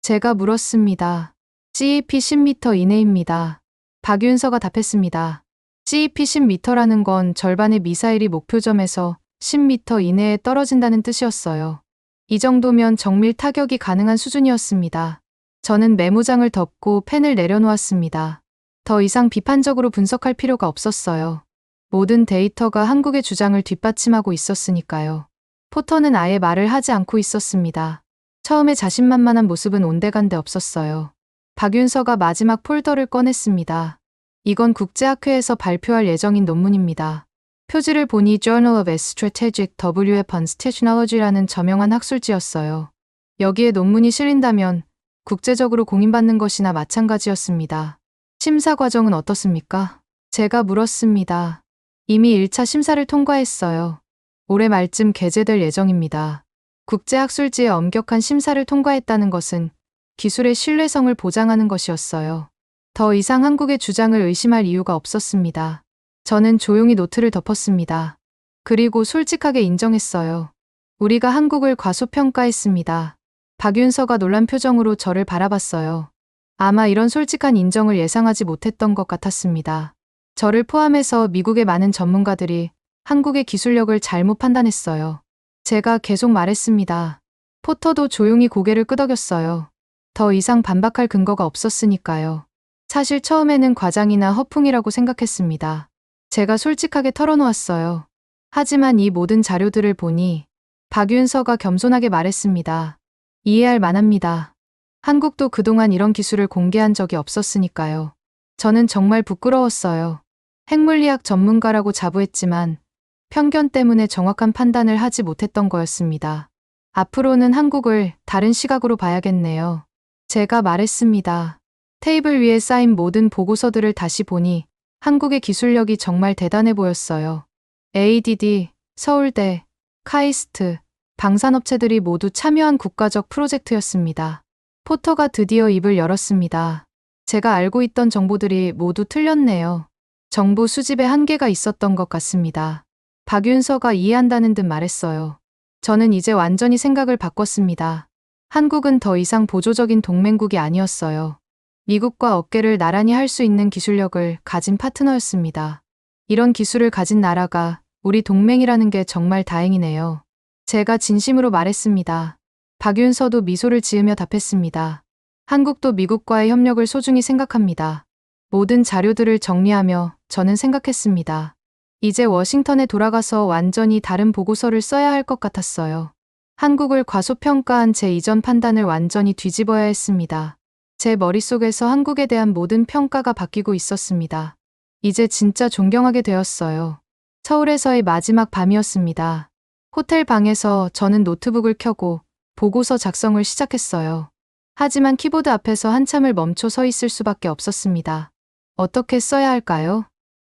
제가 물었습니다. CEP 10m 이내입니다. 박윤서가 답했습니다. CEP 10m라는 건 절반의 미사일이 목표점에서 10m 이내에 떨어진다는 뜻이었어요. 이 정도면 정밀 타격이 가능한 수준이었습니다. 저는 메모장을 덮고 펜을 내려놓았습니다. 더 이상 비판적으로 분석할 필요가 없었어요. 모든 데이터가 한국의 주장을 뒷받침하고 있었으니까요. 포터는 아예 말을 하지 않고 있었습니다. 처음에 자신만만한 모습은 온데간데 없었어요. 박윤서가 마지막 폴더를 꺼냈습니다. 이건 국제학회에서 발표할 예정인 논문입니다. 표지를 보니 Journal of Strategic Weapons Technology라는 저명한 학술지였어요. 여기에 논문이 실린다면 국제적으로 공인받는 것이나 마찬가지였습니다. 심사 과정은 어떻습니까? 제가 물었습니다. 이미 1차 심사를 통과했어요. 올해 말쯤 게재될 예정입니다. 국제학술지의 엄격한 심사를 통과했다는 것은 기술의 신뢰성을 보장하는 것이었어요. 더 이상 한국의 주장을 의심할 이유가 없었습니다. 저는 조용히 노트를 덮었습니다. 그리고 솔직하게 인정했어요. 우리가 한국을 과소평가했습니다. 박윤서가 놀란 표정으로 저를 바라봤어요. 아마 이런 솔직한 인정을 예상하지 못했던 것 같았습니다. 저를 포함해서 미국의 많은 전문가들이 한국의 기술력을 잘못 판단했어요. 제가 계속 말했습니다. 포터도 조용히 고개를 끄덕였어요. 더 이상 반박할 근거가 없었으니까요. 사실 처음에는 과장이나 허풍이라고 생각했습니다. 제가 솔직하게 털어놓았어요. 하지만 이 모든 자료들을 보니 박윤서가 겸손하게 말했습니다. 이해할 만합니다. 한국도 그동안 이런 기술을 공개한 적이 없었으니까요. 저는 정말 부끄러웠어요. 핵물리학 전문가라고 자부했지만 편견 때문에 정확한 판단을 하지 못했던 거였습니다. 앞으로는 한국을 다른 시각으로 봐야겠네요. 제가 말했습니다. 테이블 위에 쌓인 모든 보고서들을 다시 보니 한국의 기술력이 정말 대단해 보였어요. ADD, 서울대, 카이스트, 방산업체들이 모두 참여한 국가적 프로젝트였습니다. 포터가 드디어 입을 열었습니다. 제가 알고 있던 정보들이 모두 틀렸네요. 정보 수집에 한계가 있었던 것 같습니다. 박윤서가 이해한다는 듯 말했어요. 저는 이제 완전히 생각을 바꿨습니다. 한국은 더 이상 보조적인 동맹국이 아니었어요. 미국과 어깨를 나란히 할 수 있는 기술력을 가진 파트너였습니다. 이런 기술을 가진 나라가 우리 동맹이라는 게 정말 다행이네요. 제가 진심으로 말했습니다. 박윤서도 미소를 지으며 답했습니다. 한국도 미국과의 협력을 소중히 생각합니다. 모든 자료들을 정리하며 저는 생각했습니다. 이제 워싱턴에 돌아가서 완전히 다른 보고서를 써야 할 것 같았어요. 한국을 과소평가한 제 이전 판단을 완전히 뒤집어야 했습니다. 제 머릿속에서 한국에 대한 모든 평가가 바뀌고 있었습니다. 이제 진짜 존경하게 되었어요. 서울에서의 마지막 밤이었습니다. 호텔 방에서 저는 노트북을 켜고 보고서 작성을 시작했어요. 하지만 키보드 앞에서 한참을 멈춰 서 있을 수밖에 없었습니다. 어떻게 써야 할까요?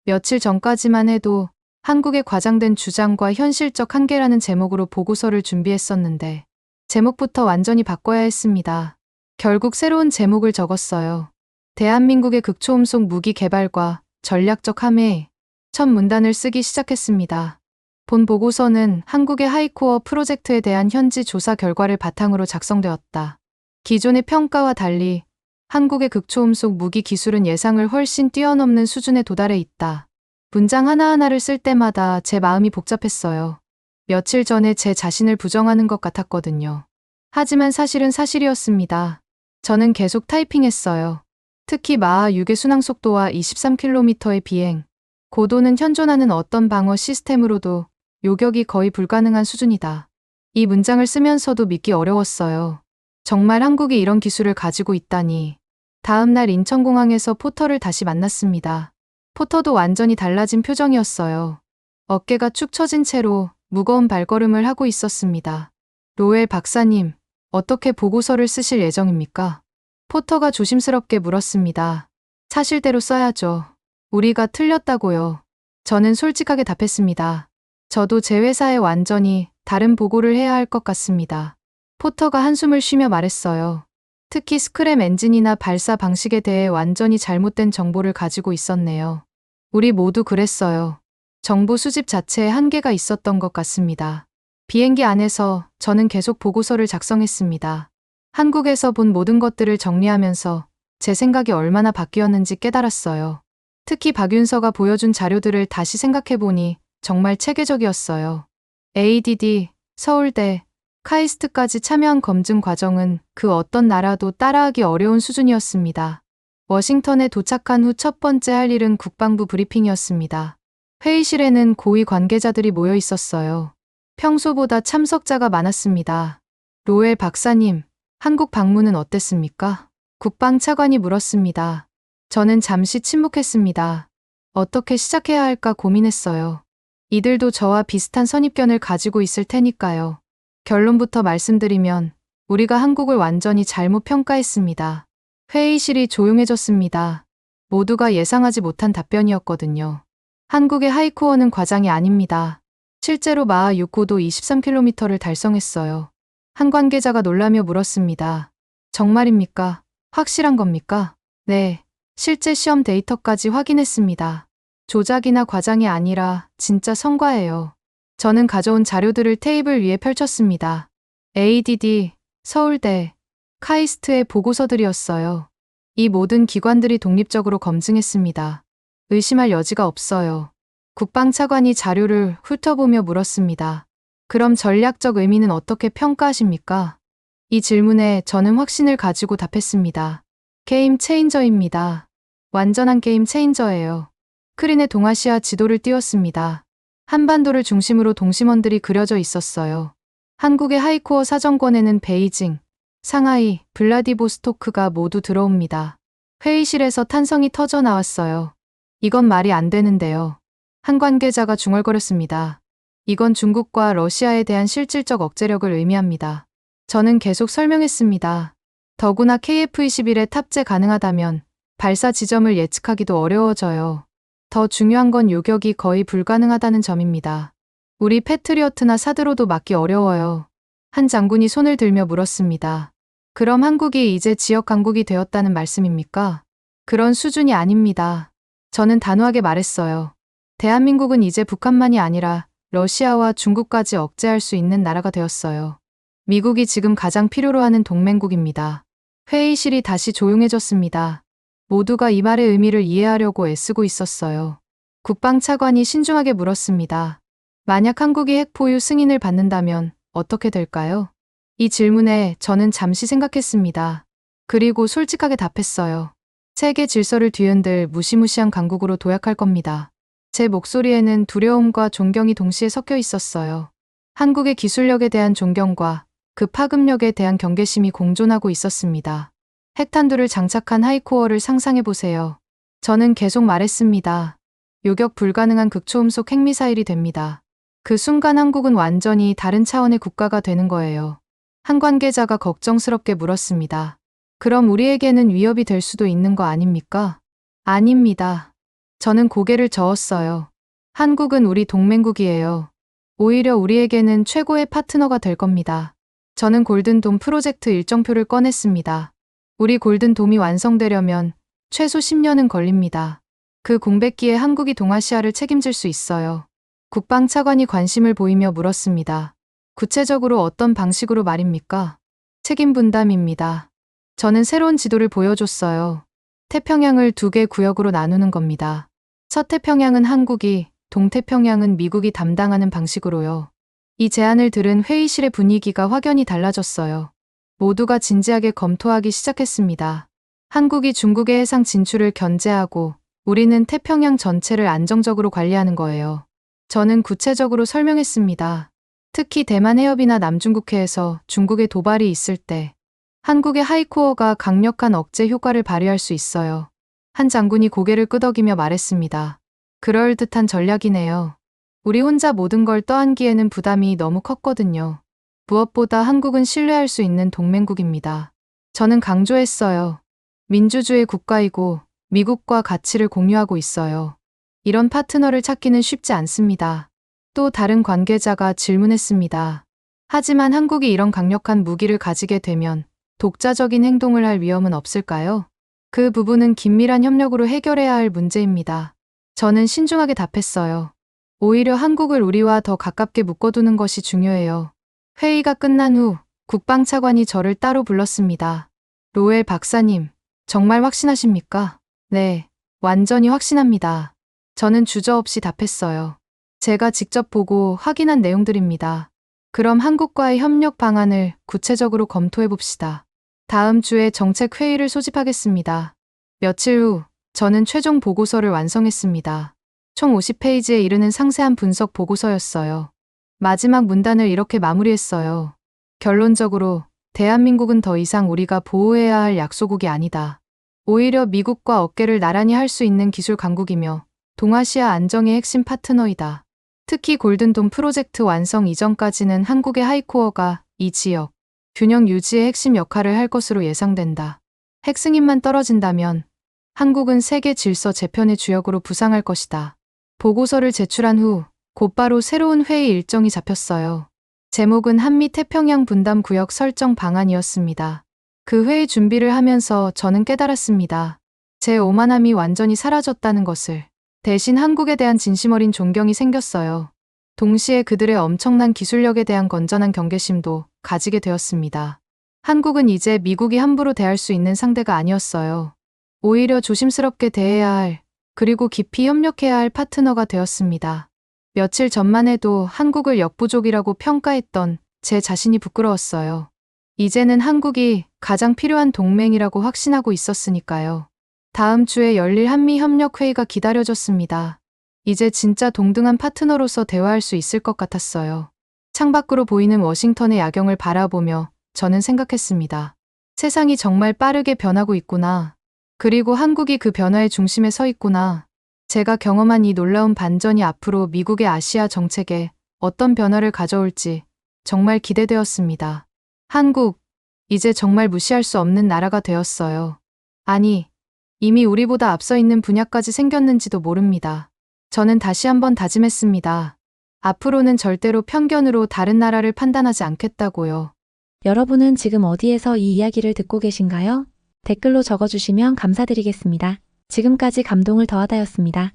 며칠 전까지만 해도 한국의 과장된 주장과 현실적 한계라는 제목으로 보고서를 준비했었는데 제목부터 완전히 바꿔야 했습니다. 결국 새로운 제목을 적었어요. 대한민국의 극초음속 무기 개발과 전략적 함에 첫 문단을 쓰기 시작했습니다. 본 보고서는 한국의 하이코어 프로젝트에 대한 현지 조사 결과를 바탕으로 작성되었다. 기존의 평가와 달리 한국의 극초음속 무기 기술은 예상을 훨씬 뛰어넘는 수준에 도달해 있다. 문장 하나하나를 쓸 때마다 제 마음이 복잡했어요. 며칠 전에 제 자신을 부정하는 것 같았거든요. 하지만 사실은 사실이었습니다. 저는 계속 타이핑했어요. 특히 마하 6의 순항 속도와 23km의 비행, 고도는 현존하는 어떤 방어 시스템으로도 요격이 거의 불가능한 수준이다. 이 문장을 쓰면서도 믿기 어려웠어요. 정말 한국이 이런 기술을 가지고 있다니. 다음 날 인천공항에서 포터를 다시 만났습니다. 포터도 완전히 달라진 표정이었어요. 어깨가 축 처진 채로 무거운 발걸음을 하고 있었습니다. 로엘 박사님, 어떻게 보고서를 쓰실 예정입니까? 포터가 조심스럽게 물었습니다. 사실대로 써야죠. 우리가 틀렸다고요. 저는 솔직하게 답했습니다. 저도 제 회사에 완전히 다른 보고를 해야 할 것 같습니다. 포터가 한숨을 쉬며 말했어요. 특히 스크램 엔진이나 발사 방식에 대해 완전히 잘못된 정보를 가지고 있었네요. 우리 모두 그랬어요. 정보 수집 자체에 한계가 있었던 것 같습니다. 비행기 안에서 저는 계속 보고서를 작성했습니다. 한국에서 본 모든 것들을 정리하면서 제 생각이 얼마나 바뀌었는지 깨달았어요. 특히 박윤서가 보여준 자료들을 다시 생각해보니 정말 체계적이었어요. ADD, 서울대, 카이스트까지 참여한 검증 과정은 그 어떤 나라도 따라하기 어려운 수준이었습니다. 워싱턴에 도착한 후 첫 번째 할 일은 국방부 브리핑이었습니다. 회의실에는 고위 관계자들이 모여 있었어요. 평소보다 참석자가 많았습니다. 로엘 박사님, 한국 방문은 어땠습니까? 국방차관이 물었습니다. 저는 잠시 침묵했습니다. 어떻게 시작해야 할까 고민했어요. 이들도 저와 비슷한 선입견을 가지고 있을 테니까요. 결론부터 말씀드리면 우리가 한국을 완전히 잘못 평가했습니다. 회의실이 조용해졌습니다. 모두가 예상하지 못한 답변이었거든요. 한국의 하이코어는 과장이 아닙니다. 실제로 마하 6고도 23km를 달성했어요. 한 관계자가 놀라며 물었습니다. 정말입니까? 확실한 겁니까? 네, 실제 시험 데이터까지 확인했습니다. 조작이나 과장이 아니라 진짜 성과예요. 저는 가져온 자료들을 테이블 위에 펼쳤습니다. ADD, 서울대, 카이스트의 보고서들이었어요. 이 모든 기관들이 독립적으로 검증했습니다. 의심할 여지가 없어요. 국방차관이 자료를 훑어보며 물었습니다. 그럼 전략적 의미는 어떻게 평가하십니까? 이 질문에 저는 확신을 가지고 답했습니다. 게임 체인저입니다. 완전한 게임 체인저예요. 스크린에 동아시아 지도를 띄웠습니다. 한반도를 중심으로 동심원들이 그려져 있었어요. 한국의 하이코어 사정권에는 베이징, 상하이, 블라디보스토크가 모두 들어옵니다. 회의실에서 탄성이 터져 나왔어요. 이건 말이 안 되는데요. 한 관계자가 중얼거렸습니다. 이건 중국과 러시아에 대한 실질적 억제력을 의미합니다. 저는 계속 설명했습니다. 더구나 KF-21에 탑재 가능하다면 발사 지점을 예측하기도 어려워져요. 더 중요한 건 요격이 거의 불가능하다는 점입니다. 우리 패트리어트나 사드로도 막기 어려워요. 한 장군이 손을 들며 물었습니다. 그럼 한국이 이제 지역 강국이 되었다는 말씀입니까? 그런 수준이 아닙니다. 저는 단호하게 말했어요. 대한민국은 이제 북한만이 아니라 러시아와 중국까지 억제할 수 있는 나라가 되었어요. 미국이 지금 가장 필요로 하는 동맹국입니다. 회의실이 다시 조용해졌습니다. 모두가 이 말의 의미를 이해하려고 애쓰고 있었어요. 국방차관이 신중하게 물었습니다. 만약 한국이 핵 보유 승인을 받는다면 어떻게 될까요? 이 질문에 저는 잠시 생각했습니다. 그리고 솔직하게 답했어요. 세계 질서를 뒤흔들 무시무시한 강국으로 도약할 겁니다. 제 목소리에는 두려움과 존경이 동시에 섞여 있었어요. 한국의 기술력에 대한 존경과 그 파급력에 대한 경계심이 공존하고 있었습니다. 핵탄두를 장착한 하이코어를 상상해보세요. 저는 계속 말했습니다. 요격 불가능한 극초음속 핵미사일이 됩니다. 그 순간 한국은 완전히 다른 차원의 국가가 되는 거예요. 한 관계자가 걱정스럽게 물었습니다. 그럼 우리에게는 위협이 될 수도 있는 거 아닙니까? 아닙니다. 저는 고개를 저었어요. 한국은 우리 동맹국이에요. 오히려 우리에게는 최고의 파트너가 될 겁니다. 저는 골든돔 프로젝트 일정표를 꺼냈습니다. 우리 골든돔이 완성되려면 최소 10년은 걸립니다. 그 공백기에 한국이 동아시아를 책임질 수 있어요. 국방차관이 관심을 보이며 물었습니다. 구체적으로 어떤 방식으로 말입니까? 책임 분담입니다. 저는 새로운 지도를 보여줬어요. 태평양을 2개 구역으로 나누는 겁니다. 서태평양은 한국이, 동태평양은 미국이 담당하는 방식으로요. 이 제안을 들은 회의실의 분위기가 확연히 달라졌어요. 모두가 진지하게 검토하기 시작했습니다. 한국이 중국의 해상 진출을 견제하고 우리는 태평양 전체를 안정적으로 관리하는 거예요. 저는 구체적으로 설명했습니다. 특히 대만 해협이나 남중국해에서 중국의 도발이 있을 때 한국의 하이코어가 강력한 억제 효과를 발휘할 수 있어요. 한 장군이 고개를 끄덕이며 말했습니다. 그럴듯한 전략이네요. 우리 혼자 모든 걸 떠안기에는 부담이 너무 컸거든요. 무엇보다 한국은 신뢰할 수 있는 동맹국입니다. 저는 강조했어요. 민주주의 국가이고 미국과 가치를 공유하고 있어요. 이런 파트너를 찾기는 쉽지 않습니다. 또 다른 관계자가 질문했습니다. 하지만 한국이 이런 강력한 무기를 가지게 되면 독자적인 행동을 할 위험은 없을까요? 그 부분은 긴밀한 협력으로 해결해야 할 문제입니다. 저는 신중하게 답했어요. 오히려 한국을 우리와 더 가깝게 묶어두는 것이 중요해요. 회의가 끝난 후 국방차관이 저를 따로 불렀습니다. 로엘 박사님, 정말 확신하십니까? 네, 완전히 확신합니다. 저는 주저없이 답했어요. 제가 직접 보고 확인한 내용들입니다. 그럼 한국과의 협력 방안을 구체적으로 검토해 봅시다. 다음 주에 정책 회의를 소집하겠습니다. 며칠 후 저는 최종 보고서를 완성했습니다. 총 50페이지에 이르는 상세한 분석 보고서였어요. 마지막 문단을 이렇게 마무리했어요. 결론적으로 대한민국은 더 이상 우리가 보호해야 할 약소국이 아니다. 오히려 미국과 어깨를 나란히 할 수 있는 기술 강국이며 동아시아 안정의 핵심 파트너이다. 특히 골든돔 프로젝트 완성 이전까지는 한국의 하이코어가 이 지역 균형 유지의 핵심 역할을 할 것으로 예상된다. 핵 승인만 떨어진다면 한국은 세계 질서 재편의 주역으로 부상할 것이다. 보고서를 제출한 후 곧바로 새로운 회의 일정이 잡혔어요. 제목은 한미 태평양 분담 구역 설정 방안이었습니다. 그 회의 준비를 하면서 저는 깨달았습니다. 제 오만함이 완전히 사라졌다는 것을. 대신 한국에 대한 진심 어린 존경이 생겼어요. 동시에 그들의 엄청난 기술력에 대한 건전한 경계심도 가지게 되었습니다. 한국은 이제 미국이 함부로 대할 수 있는 상대가 아니었어요. 오히려 조심스럽게 대해야 할, 그리고 깊이 협력해야 할 파트너가 되었습니다. 며칠 전만 해도 한국을 역부족이라고 평가했던 제 자신이 부끄러웠어요. 이제는 한국이 가장 필요한 동맹이라고 확신하고 있었으니까요. 다음 주에 열릴 한미협력회의가 기다려졌습니다. 이제 진짜 동등한 파트너로서 대화할 수 있을 것 같았어요. 창밖으로 보이는 워싱턴의 야경을 바라보며 저는 생각했습니다. 세상이 정말 빠르게 변하고 있구나. 그리고 한국이 그 변화의 중심에 서 있구나. 제가 경험한 이 놀라운 반전이 앞으로 미국의 아시아 정책에 어떤 변화를 가져올지 정말 기대되었습니다. 한국, 이제 정말 무시할 수 없는 나라가 되었어요. 아니, 이미 우리보다 앞서 있는 분야까지 생겼는지도 모릅니다. 저는 다시 한번 다짐했습니다. 앞으로는 절대로 편견으로 다른 나라를 판단하지 않겠다고요. 여러분은 지금 어디에서 이 이야기를 듣고 계신가요? 댓글로 적어주시면 감사드리겠습니다. 지금까지 감동을 더하다였습니다.